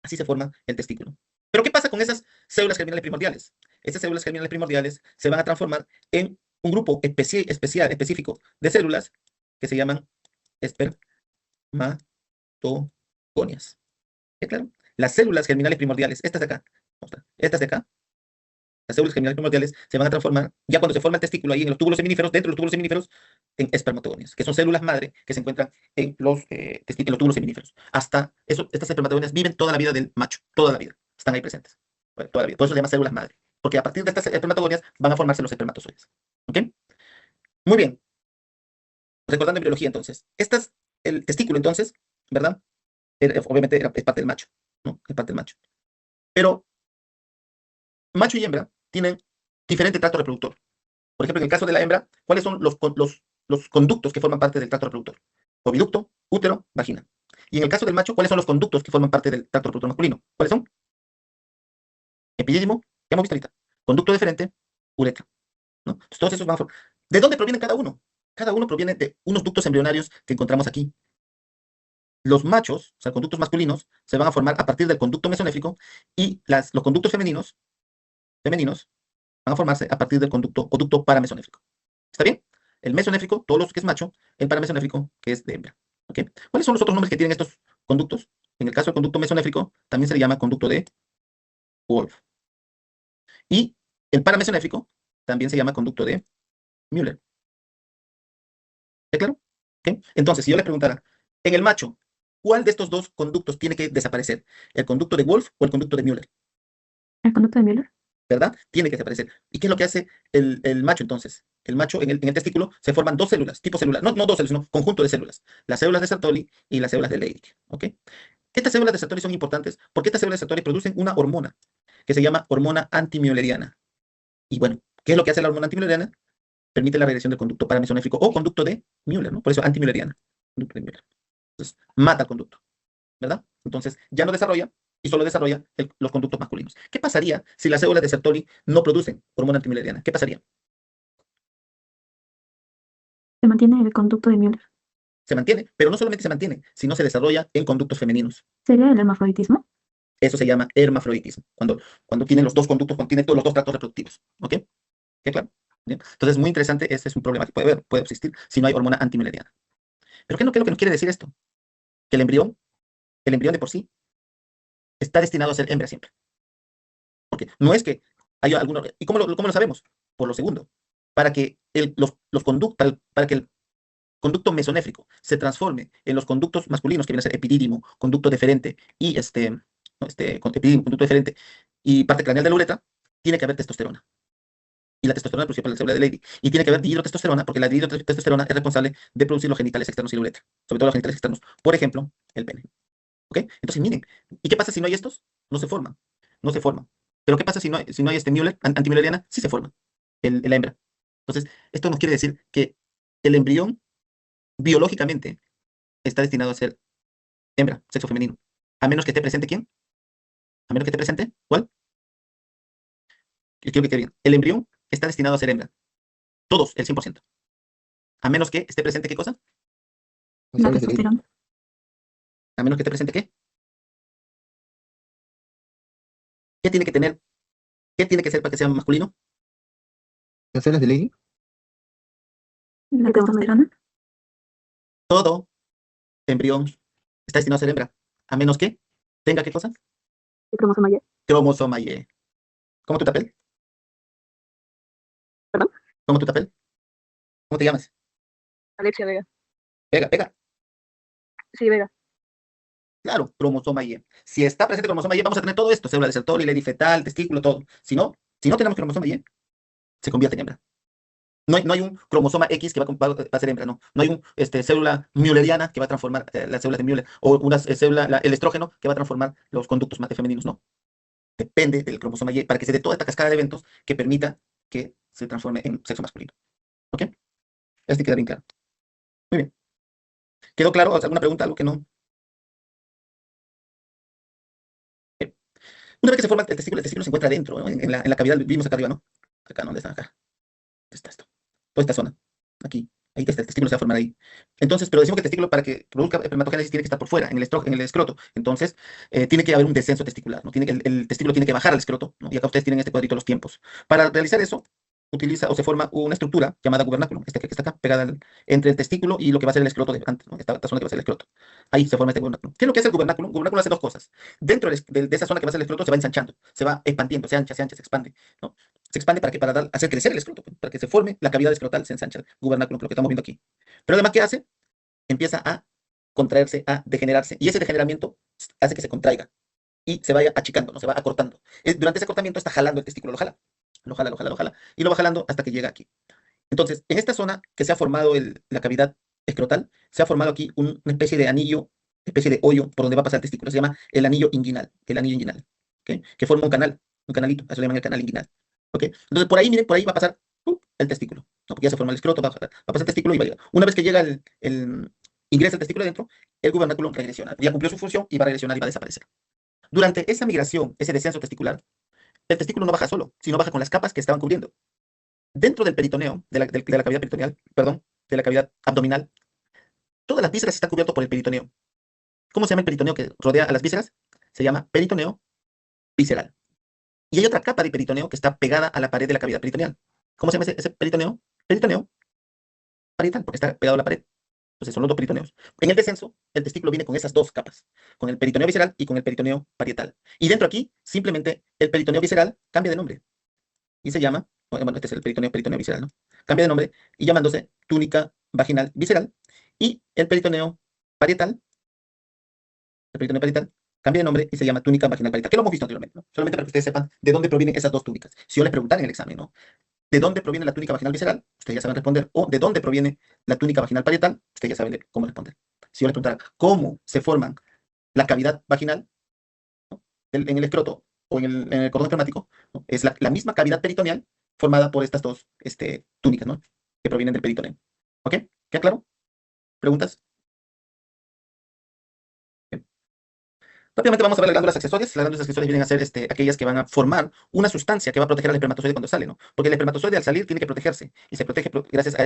Así se forma el testículo. ¿Pero qué pasa con esas células germinales primordiales? Estas células germinales primordiales se van a transformar en un grupo específico de células que se llaman espermatogonias. ¿Ya claro? Las células germinales primordiales, estas de acá, las células germinales primordiales se van a transformar, ya cuando se forma el testículo ahí en los túbulos seminíferos, dentro de los túbulos seminíferos, en espermatogonias, que son células madre que se encuentran en los túbulos seminíferos. Hasta eso, estas espermatogonias viven toda la vida del macho, toda la vida, están ahí presentes, bueno, toda la vida. Por eso se llama células madre, porque a partir de estas espermatogonias van a formarse los espermatozoides. ¿Ok? Muy bien. Recordando en biología, entonces, el testículo, entonces, ¿verdad? Obviamente es parte del macho, ¿no? Es parte del macho. Pero macho y hembra tienen diferente tracto reproductor. Por ejemplo, en el caso de la hembra, ¿cuáles son los conductos que forman parte del tracto reproductor? Oviducto, útero, vagina. Y en el caso del macho, ¿cuáles son los conductos que forman parte del tracto reproductor masculino? ¿Cuáles son? Epidídimo, ¿qué hemos visto ahorita? Conducto deferente, uretra, ¿no? Entonces, todos esos van a formar. ¿De dónde provienen cada uno? Cada uno proviene de unos ductos embrionarios que encontramos aquí. Los machos, o sea, conductos masculinos, se van a formar a partir del conducto mesonéfrico y los conductos femeninos van a formarse a partir del conducto paramesonéfrico. ¿Está bien? El mesonéfrico, todo lo que es macho, el paramesonéfrico, que es de hembra. ¿Ok? ¿Cuáles son los otros nombres que tienen estos conductos? En el caso del conducto mesonéfrico, también se le llama conducto de Wolff. Y el paramesonéfrico también se llama conducto de Müller. ¿Está claro? ¿Ok? Entonces, si yo les preguntara, en el macho, ¿cuál de estos dos conductos tiene que desaparecer? ¿El conducto de Wolff o el conducto de Müller? ¿El conducto de Müller? ¿Verdad? Tiene que desaparecer. ¿Y qué es lo que hace el macho entonces? el macho en el testículo se forman dos células, tipo celular, no dos células, sino conjunto de células, las células de Sertoli y las células de Leydig, ¿ok? Estas células de Sertoli son importantes porque estas células de Sertoli producen una hormona que se llama hormona antimülleriana. Y bueno, ¿qué es lo que hace la hormona antimülleriana? Permite la regresión del conducto paramesonéfrico o conducto de Müller, ¿no? Por eso antimülleriana, conducto de Müller. Entonces, mata el conducto, ¿verdad? Entonces, ya no desarrolla y solo desarrolla los conductos masculinos. ¿Qué pasaría si las células de Sertoli no producen hormona antimülleriana? ¿Qué pasaría? Se mantiene el conducto de Müller. Se mantiene, pero no solamente se mantiene, sino se desarrolla en conductos femeninos. ¿Sería el hermafroditismo? Eso se llama hermafroditismo, cuando tienen los dos conductos, cuando tienen todos los dos tractos reproductivos. ¿Ok? ¿Qué claro? Bien. Entonces, muy interesante, ese es un problema que puede existir si no hay hormona antimülleriana. Pero ¿qué es lo que nos quiere decir esto? Que el embrión de por sí, está destinado a ser hembra siempre. Porque no es que haya alguno. ¿Y cómo lo sabemos? Por lo segundo. Para que para que el conducto mesonéfrico se transforme en los conductos masculinos, que viene a ser epidídimo, conducto deferente y epidídimo, conducto deferente y parte craneal de la uretra, tiene que haber testosterona. Y la testosterona es producida por la célula de Leydig. Y tiene que haber dihidrotestosterona, porque la dihidrotestosterona es responsable de producir los genitales externos y la uretra, sobre todo los genitales externos. Por ejemplo, el pene. ¿Ok? Entonces, miren, ¿y qué pasa si no hay estos? No se forma. No se forma. Pero ¿qué pasa si no hay Müller, antimülleriana? Sí se forma, la hembra. Entonces, esto nos quiere decir que el embrión biológicamente está destinado a ser hembra, sexo femenino. A menos que esté presente, ¿quién? A menos que esté presente, ¿cuál? Quiero que quede bien. El embrión está destinado a ser hembra. Todos, el 100%. A menos que esté presente, ¿qué cosa? Las La células de Leydig. testosterona. A menos que esté presente, ¿qué? ¿Qué tiene que tener? ¿Qué tiene que ser para que sea masculino? Las células de Leydig. La testosterona. Todo embrión está destinado a ser hembra. A menos que tenga, ¿qué cosa? El cromosoma Y. Cromosoma Y. ¿Cómo tu papel? ¿Perdón? ¿Cómo tu papel? ¿Cómo te llamas? Alexia Vega. Pega, pega. Sí, Vega. Claro, cromosoma Y. Si está presente cromosoma Y, vamos a tener todo esto, célula de Sertoli, Leydig fetal, testículo, todo. Si no tenemos cromosoma Y, se convierte en hembra. No hay un cromosoma X que va a ser hembra, no. No hay célula mülleriana que va a transformar las células de Müller, o una célula, el estrógeno, que va a transformar los conductos mate femeninos, no. Depende del cromosoma Y para que se dé toda esta cascada de eventos que permita que se transforme en sexo masculino. ¿Ok? Este queda bien claro. Muy bien. ¿Quedó claro? ¿Alguna pregunta? ¿Algo que no? Bien. Una vez que se forma el testículo se encuentra dentro, ¿no? En la cavidad, vimos acá arriba, ¿no? Acá, ¿no? ¿Dónde está? Acá. Está esto. Toda esta zona. Aquí. Ahí está, el testículo se va a formar ahí. Entonces, pero decimos que el testículo, para que produzca espermatogénesis, tiene que estar por fuera, en el escroto. Entonces, tiene que haber un descenso testicular, ¿no? El testículo tiene que bajar al escroto, ¿no? Y acá ustedes tienen este cuadrito los tiempos. Para realizar eso, utiliza o se forma una estructura llamada gubernáculo, que está acá, pegada entre el testículo y lo que va a ser el escroto de antes, ¿no? Esta zona que va a ser el escroto. Ahí se forma este gubernáculo. ¿Qué es lo que hace el gubernáculo? El gubernáculo hace dos cosas. Dentro de esa zona que va a ser el escroto se va ensanchando, se va expandiendo, se ancha, se expande, ¿no? Se expande para hacer crecer el escroto, para que se forme la cavidad escrotal, se ensancha el gubernáculo, lo que estamos viendo aquí. Pero además, ¿qué hace? Empieza a contraerse, a degenerarse, y ese degeneramiento hace que se contraiga y se vaya achicando, no se va acortando. Durante ese acortamiento está jalando el testículo, lo jala, y lo va jalando hasta que llega aquí. Entonces, en esta zona que se ha formado la cavidad escrotal, se ha formado aquí una especie de anillo, especie de hoyo por donde va a pasar el testículo. Se llama el anillo inguinal, ¿ok? Que forma un canalito, a eso le llaman el canal inguinal. ¿Ok? Entonces, por ahí, miren, por ahí va a pasar el testículo, ¿no? Porque ya se forma el escroto, va a pasar el testículo y va a llegar. Una vez que llega ingresa el testículo dentro, el gubernáculo regresiona. Ya cumplió su función y va a regresionar y va a desaparecer. Durante esa migración, ese descenso testicular, el testículo no baja solo, sino baja con las capas que estaban cubriendo. Dentro del peritoneo, de la cavidad peritoneal, perdón, de la cavidad abdominal, todas las vísceras están cubiertas por el peritoneo. ¿Cómo se llama el peritoneo que rodea a las vísceras? Se llama peritoneo visceral. Y hay otra capa de peritoneo que está pegada a la pared de la cavidad peritoneal. ¿Cómo se llama ese peritoneo? Peritoneo parietal, porque está pegado a la pared. Entonces son los dos peritoneos. En el descenso, el testículo viene con esas dos capas, con el peritoneo visceral y con el peritoneo parietal. Y dentro aquí, simplemente el peritoneo visceral cambia de nombre y se llama, bueno, este es el peritoneo visceral, ¿no? Cambia de nombre y llamándose túnica vaginal visceral. Y el peritoneo parietal cambia de nombre y se llama túnica vaginal parietal, que lo hemos visto anteriormente, ¿no? Solamente para que ustedes sepan de dónde provienen esas dos túnicas. Si yo les preguntara en el examen, ¿no? ¿De dónde proviene la túnica vaginal visceral? Ustedes ya saben responder. O ¿de dónde proviene la túnica vaginal parietal? Ustedes ya saben cómo responder. Si yo les preguntara cómo se forman la cavidad vaginal, ¿no?, en el escroto o en el cordón espermático, ¿no?, es la misma cavidad peritoneal formada por estas dos túnicas, ¿no?, que provienen del peritoneo. ¿Ok? ¿Queda claro? ¿Preguntas? Bien. Rápidamente vamos a ver las glándulas accesorias. Las glándulas accesorias vienen a ser aquellas que van a formar una sustancia que va a proteger al espermatozoide cuando sale, ¿no? Porque el espermatozoide al salir tiene que protegerse y se protege gracias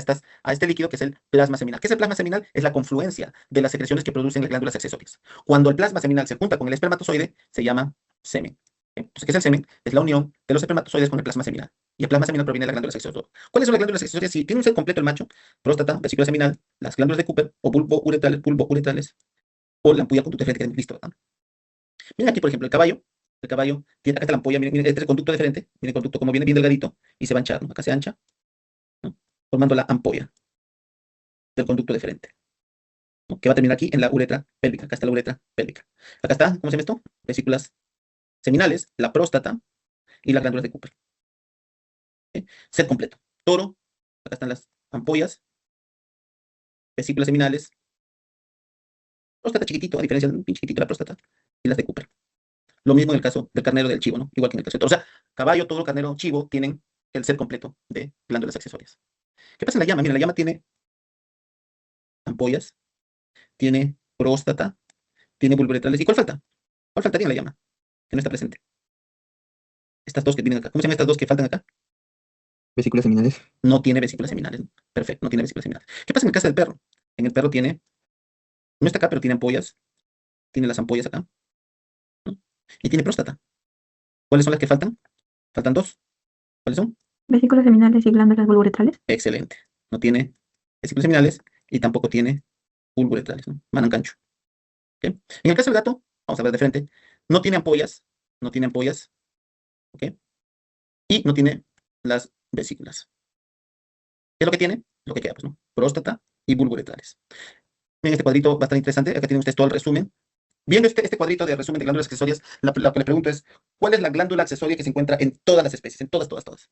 a este líquido que es el plasma seminal. ¿Qué es el plasma seminal? Es la confluencia de las secreciones que producen las glándulas accesorias. Cuando el plasma seminal se junta con el espermatozoide, se llama semen. Entonces, ¿qué es el semen? Es la unión de los espermatozoides con el plasma seminal. Y el plasma seminal proviene de las glándulas accesorias. ¿Cuáles son las glándulas accesorias? Si tiene un set completo el macho: próstata, vesícula seminal, las glándulas de Cooper o bulbo-uretrales o la ampulla conducto deferente. Listo, ¿verdad? Miren aquí, por ejemplo, el caballo. El caballo tiene, acá está la ampolla, miren, este es el conducto deferente. Miren el conducto como viene bien delgadito y se va a anchar, ¿no? Acá se ancha, ¿no?, formando la ampolla del conducto deferente, ¿no?, que va a terminar aquí en la uretra pélvica. Acá está la uretra pélvica. Acá está, ¿cómo se llama esto? Vesículas seminales, la próstata y las glándulas de Cooper. ¿Sí? Set completo. Toro, acá están las ampollas, vesículas seminales, próstata chiquitito, a diferencia de un chiquitito de la próstata, y las de Cooper. Lo mismo en el caso del carnero, del chivo, ¿no? Igual que en el caso de toro. O sea, caballo, toro, carnero, chivo tienen el set completo de glándulas accesorias. ¿Qué pasa en la llama? Mira, la llama tiene ampollas, tiene próstata, tiene bulboretrales. ¿Y cuál falta? ¿Cuál faltaría en la llama que no está presente? Estas dos que vienen acá. ¿Cómo se llaman estas dos que faltan acá? Vesículas seminales. No tiene vesículas seminales, ¿no? Perfecto, no tiene vesículas seminales. ¿Qué pasa en el caso del perro? En el perro tiene, no está acá, pero tiene ampollas, tiene las ampollas acá, ¿no?, y tiene próstata. ¿Cuáles son las que faltan? Faltan dos. ¿Cuáles son? Vesículas seminales y glándulas bulboretrales. Excelente. No tiene vesículas seminales y tampoco tiene bulboretrales, ¿no? Manancancho. ¿Ok? En el caso del gato, vamos a ver de frente, no tiene ampollas, no tiene ampollas, ¿ok? Y no tiene las vesículas. ¿Qué es lo que tiene? Lo que queda, pues, ¿no? Próstata y bulboretrales. Miren este cuadrito bastante interesante. Acá tienen ustedes todo el resumen. Viendo este cuadrito de resumen de glándulas accesorias, lo que le pregunto es: ¿cuál es la glándula accesoria que se encuentra en todas las especies? En todas, todas, todas.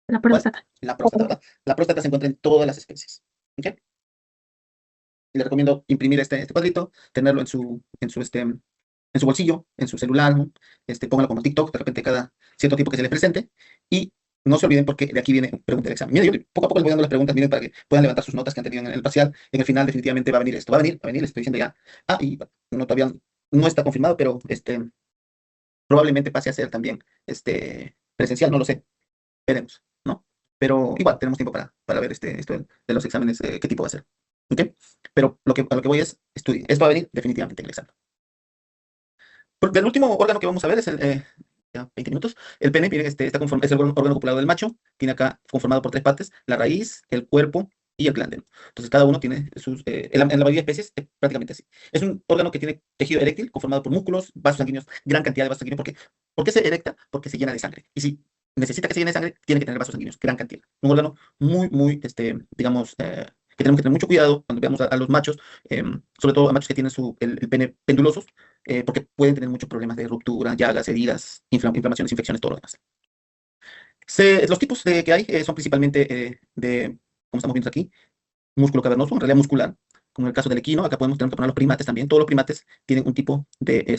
La ¿Cuál? próstata. La próstata, ¿verdad? La próstata se encuentra en todas las especies. ¿Ok? Y le recomiendo imprimir este cuadrito, tenerlo en su bolsillo, en su celular, ¿no? Póngalo como TikTok, de repente cada cierto tiempo que se le presente. Y no se olviden, porque de aquí viene pregunta del examen. Miren, yo poco a poco les voy dando las preguntas, miren, para que puedan levantar sus notas que han tenido en el parcial. En el final definitivamente va a venir esto. Va a venir, les estoy diciendo ya. Y bueno, todavía no está confirmado, pero probablemente pase a ser también presencial, no lo sé. Veremos, ¿no? Pero igual tenemos tiempo para ver esto de los exámenes, qué tipo va a ser. ¿Ok? Pero a lo que voy es: estudien. Esto va a venir definitivamente en el examen. El último órgano que vamos a ver es ya 20 minutos. El pene, miren, es el órgano copulado del macho. Tiene acá conformado por tres partes: la raíz, el cuerpo y el glande. Entonces, cada uno tiene en la mayoría de especies es prácticamente así. Es un órgano que tiene tejido eréctil conformado por músculos, vasos sanguíneos, gran cantidad de vasos sanguíneos. ¿Por qué se erecta? Porque se llena de sangre. Y si necesita que se llene de sangre, tiene que tener vasos sanguíneos, gran cantidad. Un órgano muy, muy, digamos, que tenemos que tener mucho cuidado cuando veamos a los machos, sobre todo a machos que tienen el pene pendulosos, porque pueden tener muchos problemas de ruptura, llagas, heridas, inflamaciones, infecciones, todo lo demás. Los tipos que hay son principalmente como estamos viendo aquí, músculo cavernoso, en realidad muscular, como en el caso del equino. Acá tenemos que poner los primates también. Todos los primates tienen un tipo de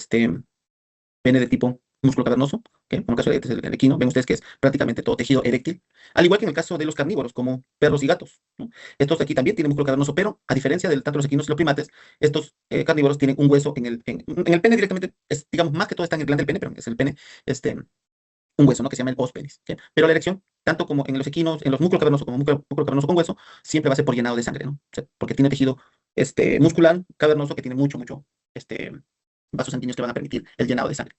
pene de tipo músculo cavernoso, ¿ok? En el caso del equino, ven ustedes que es prácticamente todo tejido eréctil, al igual que en el caso de los carnívoros, como perros y gatos, ¿no? Estos aquí también tienen músculo cavernoso, pero a diferencia de tanto los equinos y los primates, estos carnívoros tienen un hueso en el pene directamente. Digamos, más que todo está en el glande del pene, pero es el pene, un hueso, ¿no?, que se llama el os penis, ¿sí? Pero la erección, tanto como en los equinos, en los músculos cavernosos, como músculo cavernoso con hueso, siempre va a ser por llenado de sangre, ¿no? O sea, porque tiene tejido muscular cavernoso que tiene mucho, vasos sanguíneos que van a permitir el llenado de sangre.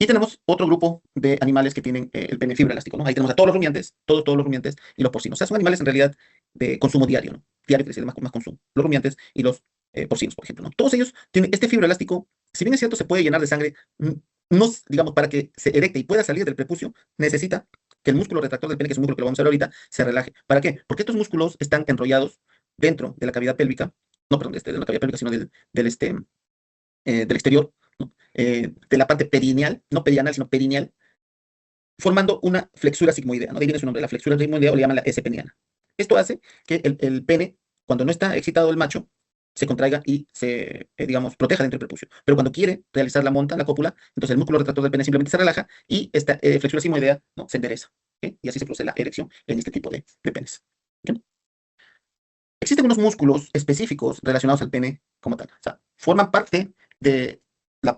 Y tenemos otro grupo de animales que tienen el pene fibroelástico, ¿no? Ahí tenemos a todos los rumiantes, todos los rumiantes y los porcinos. O sea, son animales en realidad de consumo diario, ¿no? Diario, que es más consumo. Los rumiantes y los porcinos, por ejemplo, ¿no? Todos ellos tienen este fibroelástico. Si bien es cierto, se puede llenar de sangre, no, digamos, para que se erecte y pueda salir del prepucio, necesita que el músculo retractor del pene, que es un músculo que lo vamos a ver ahorita, se relaje. ¿Para qué? Porque estos músculos están enrollados dentro de la cavidad pélvica, no, perdón, de la cavidad pélvica, sino del exterior, ¿no? De la parte perineal, no perianal, sino perineal, formando una flexura sigmoidea, ¿no? De ahí viene su nombre, la flexura sigmoidea, o le llaman la S peniana. Esto hace que el pene, cuando no está excitado el macho, se contraiga y se, digamos, proteja dentro del prepucio. Pero cuando quiere realizar la monta, la cópula, entonces el músculo retractor del pene simplemente se relaja y esta flexura sigmoidea, ¿no?, se endereza. ¿Ok? Y así se produce la erección en este tipo de penes. ¿Ok? Existen unos músculos específicos relacionados al pene como tal. O sea, forman parte de,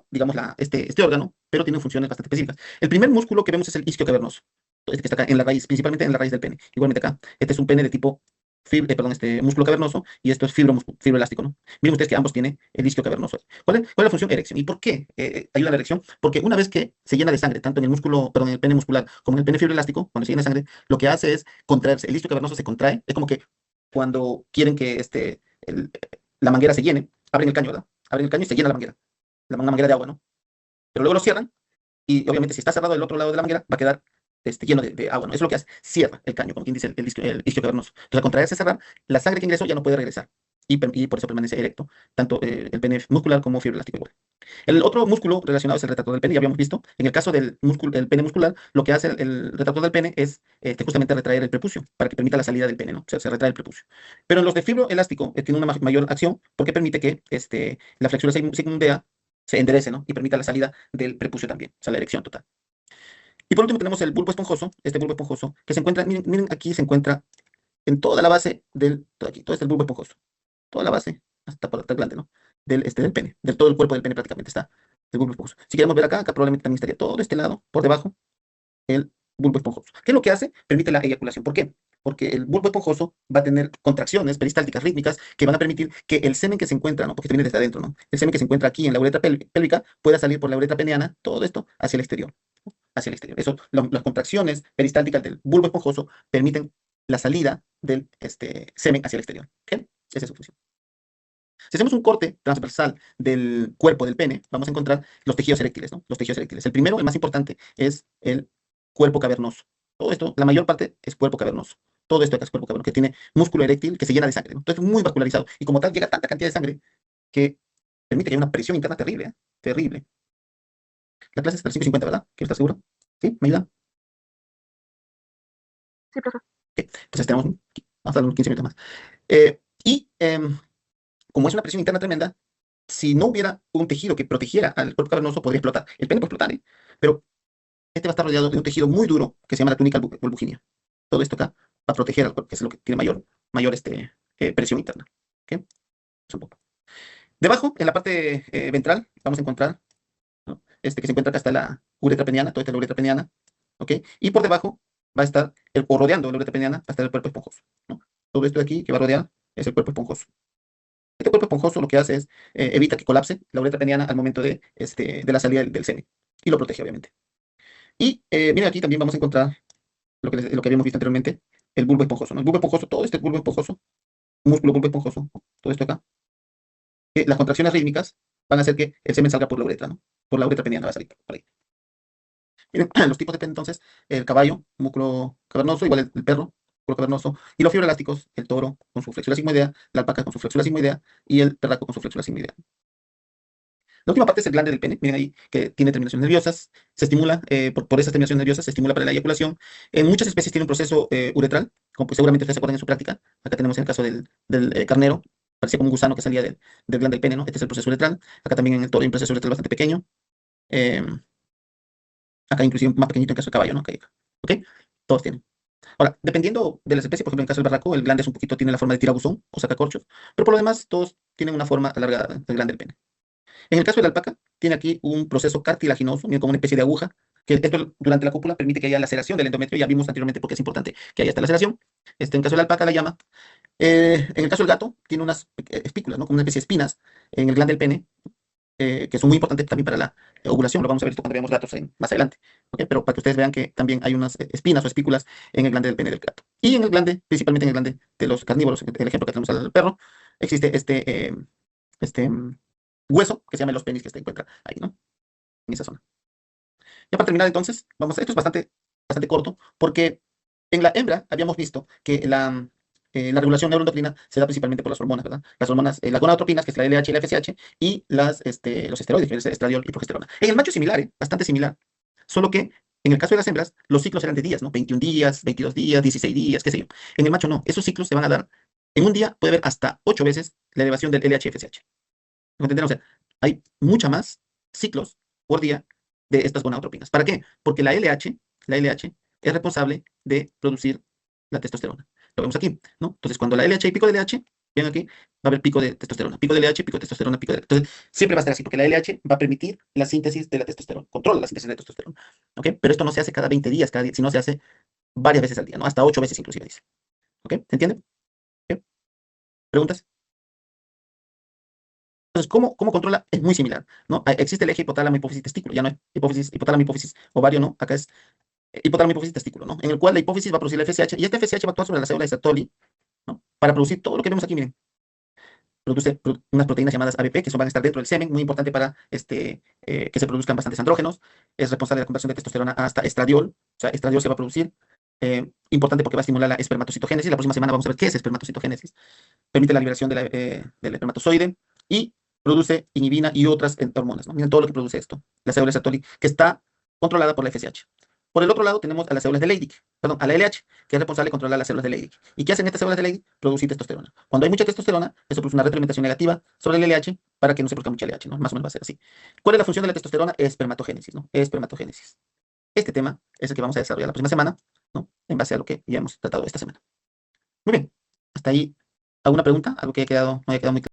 digamos, este órgano, pero tienen funciones bastante específicas. El primer músculo que vemos es el isquio cavernoso. Este que está acá en la raíz, principalmente en la raíz del pene. Igualmente acá, este es un pene de tipo este músculo cavernoso, y esto es fibroelástico, ¿no? Miren ustedes que ambos tienen el isquio cavernoso. ¿Cuál es la función? Erección. ¿Y por qué ayuda a la erección? Porque una vez que se llena de sangre, tanto en el músculo, perdón, en el pene muscular como en el pene fibroelástico, cuando se llena de sangre, lo que hace es contraerse. El isquio cavernoso se contrae. Es como que cuando quieren que la manguera se llene, abren el caño, ¿verdad? Abren el caño y se llena la manguera. Una manguera de agua, ¿no? Pero luego lo cierran y obviamente si está cerrado el otro lado de la manguera va a quedar lleno de agua, ¿no? Eso es lo que hace, cierra el caño, como quien dice el isquio cavernoso. Entonces, al contraerse, cerrar, la sangre que ingresó ya no puede regresar y por eso permanece erecto, tanto el pene muscular como fibroelástico igual. El otro músculo relacionado es el retractor del pene, ya habíamos visto. En el caso del músculo, el pene muscular, lo que hace el retractor del pene es justamente retraer el prepucio para que permita la salida del pene, ¿no? O sea, se retrae el prepucio. Pero en los de fibroelástico tiene una mayor acción porque permite que la flexura sigmoidea se enderece, ¿no? Y permita la salida del prepucio también, o sea, la erección total. Y por último tenemos el bulbo esponjoso, este bulbo esponjoso, que se encuentra, miren, aquí se encuentra en toda la base todo este el bulbo esponjoso, toda la base, hasta el glande, ¿no? Del pene, del todo el cuerpo del pene prácticamente está el bulbo esponjoso. Si queremos ver acá probablemente también estaría todo este lado, por debajo, el bulbo esponjoso. ¿Qué es lo que hace? Permite la eyaculación. ¿Por qué? Porque el bulbo esponjoso va a tener contracciones peristálticas rítmicas que van a permitir que el semen que se encuentra, ¿no? Porque esto viene desde adentro, ¿no? El semen que se encuentra aquí en la uretra pélvica pueda salir por la uretra peneana, todo esto hacia el exterior, ¿no? Hacia el exterior. Eso, las contracciones peristálticas del bulbo esponjoso permiten la salida del semen hacia el exterior. ¿Ok? Esa es su función. Si hacemos un corte transversal del cuerpo del pene, vamos a encontrar los tejidos eréctiles, ¿no? Los tejidos eréctiles. El primero, el más importante, es el cuerpo cavernoso. Todo esto, la mayor parte, es cuerpo cavernoso. Todo esto acá es cuerpo cavernoso, que tiene músculo eréctil que se llena de sangre, ¿no? Entonces es muy vascularizado. Y como tal, llega tanta cantidad de sangre que permite que haya una presión interna terrible, ¿eh? Terrible. La clase es hasta las 5:50, ¿verdad? ¿Quiero estar seguro? ¿Sí? ¿Me ayuda? Sí, profe. Entonces tenemos, vamos a dar unos 15 minutos más. Y como es una presión interna tremenda, si no hubiera un tejido que protegiera al cuerpo cavernoso, podría explotar. El pene puede explotar, ¿eh? Pero este va a estar rodeado de un tejido muy duro que se llama la túnica bulbugínea. Todo esto acá va a proteger al cuerpo, que es lo que tiene mayor presión interna. ¿Ok? Es un poco. Debajo, en la parte ventral, vamos a encontrar, ¿no?, que se encuentra acá está la uretra peniana, toda esta es la uretra peniana. ¿Ok? Y por debajo va a estar, o rodeando la uretra peniana, va a estar el cuerpo esponjoso, ¿no? Todo esto de aquí que va a rodear es el cuerpo esponjoso. Este cuerpo esponjoso lo que hace es evita que colapse la uretra peniana al momento de la salida del semen, y lo protege, obviamente. Y miren, aquí también vamos a encontrar lo que habíamos visto anteriormente, el bulbo esponjoso, ¿no? El bulbo esponjoso, todo este bulbo esponjoso, músculo bulbo esponjoso, todo esto acá, que las contracciones rítmicas van a hacer que el semen salga por la uretra, ¿no? Por la uretra peniana va a salir por ahí. Miren, los tipos de pene, entonces, el caballo, músculo cavernoso, igual el perro, músculo cavernoso, y los fibroelásticos, el toro con su flexura sigmoidea, la alpaca con su flexura sigmoidea, y el perraco con su flexura sigmoidea. La última parte es el glande del pene, miren ahí que tiene terminaciones nerviosas, se estimula, por esas terminaciones nerviosas, se estimula para la eyaculación. En muchas especies tiene un proceso uretral, como pues seguramente ustedes se acuerdan en su práctica. Acá tenemos el caso del carnero, parecía como un gusano que salía del glande del pene, ¿no? Este es el proceso uretral. Acá también en el toro hay un proceso uretral bastante pequeño. Eh, Acá inclusive más pequeñito en caso de caballo, ¿no? ¿Ok? Todos tienen. Ahora, dependiendo de las especies, por ejemplo, en el caso del barraco, el glande es un poquito, tiene la forma de tirabuzón o sacacorchos, pero por lo demás, todos tienen una forma alargada del glande del pene. En el caso de la alpaca, tiene aquí un proceso cartilaginoso, como una especie de aguja, que esto durante la cópula permite que haya laceración del endometrio. Ya vimos anteriormente por qué es importante que haya esta laceración. En el caso de la alpaca la llama. En el caso del gato, tiene unas espículas, ¿no? Como una especie de espinas en el glande del pene, que son muy importantes también para la ovulación. Lo vamos a ver esto cuando veamos gatos más adelante. ¿Ok? Pero para que ustedes vean que también hay unas espinas o espículas en el glande del pene del gato. Y en el glande, principalmente en el glande de los carnívoros, el ejemplo que tenemos al perro, existe este hueso que se llama los penis, que se encuentra ahí, ¿no? En esa zona. Ya para terminar, entonces, esto es bastante corto, porque en la hembra habíamos visto que la regulación neuroendocrina se da principalmente por las hormonas, ¿verdad? Las hormonas, las gonadotropinas, que es la LH y la FSH, y los esteroides, que es el estradiol y progesterona. En el macho es similar, bastante similar, solo que En el caso de las hembras, los ciclos eran de días, ¿no? 21 días, 22 días, 16 días, qué sé yo. En el macho no, esos ciclos se van a dar, en un día puede haber hasta 8 veces la elevación del LH-FSH. ¿Me entienden? O sea, hay mucha más ciclos por día de estas gonadotropinas. ¿Para qué? Porque la LH es responsable de producir la testosterona. Lo vemos aquí, ¿no? Entonces, cuando la LH y pico de LH, ven aquí, va a haber pico de testosterona, pico de LH, pico de testosterona, pico de... Entonces, siempre va a estar así, porque la LH va a permitir la síntesis de la testosterona, controla la síntesis de la testosterona, ¿ok? Pero esto no se hace cada 20 días, cada día, sino se hace varias veces al día, ¿no? Hasta 8 veces inclusive, dice. ¿Ok? ¿Se entiende? ¿Ok? ¿Preguntas? Entonces, ¿cómo controla? Es muy similar, ¿no? Existe el eje hipotálamo, hipófisis, testículo, ya no es hipotálamo, hipófisis, ovario, ¿no? Acá es hipotálamo, hipófisis, testículo, ¿no? En el cual la hipófisis va a producir el FSH y este FSH va a actuar sobre la célula de Sertoli, ¿no? Para producir todo lo que vemos aquí, miren. Produce unas proteínas llamadas ABP, que son, van a estar dentro del semen, muy importante para que se produzcan bastantes andrógenos. Es responsable de la conversión de testosterona hasta estradiol, o sea, estradiol se va a producir. Importante porque va a estimular la espermatocitogénesis. La próxima semana vamos a ver qué es espermatocitogénesis. Permite la liberación del espermatozoide y produce inhibina y otras hormonas, ¿no? Miren todo lo que produce esto. La célula Sertoli, que está controlada por la FSH. Por el otro lado tenemos a las células de Leydig, perdón, a la LH, que es responsable de controlar las células de Leydig. ¿Y qué hacen estas células de Leydig? Producir testosterona. Cuando hay mucha testosterona, eso produce una retroalimentación negativa sobre el LH para que no se produzca mucha LH, ¿no? Más o menos va a ser así. ¿Cuál es la función de la testosterona? Espermatogénesis, ¿no? Espermatogénesis. Este tema es el que vamos a desarrollar la próxima semana, ¿no? En base a lo que ya hemos tratado esta semana. Muy bien. Hasta ahí. ¿Alguna pregunta? ¿Algo que no haya quedado muy claro?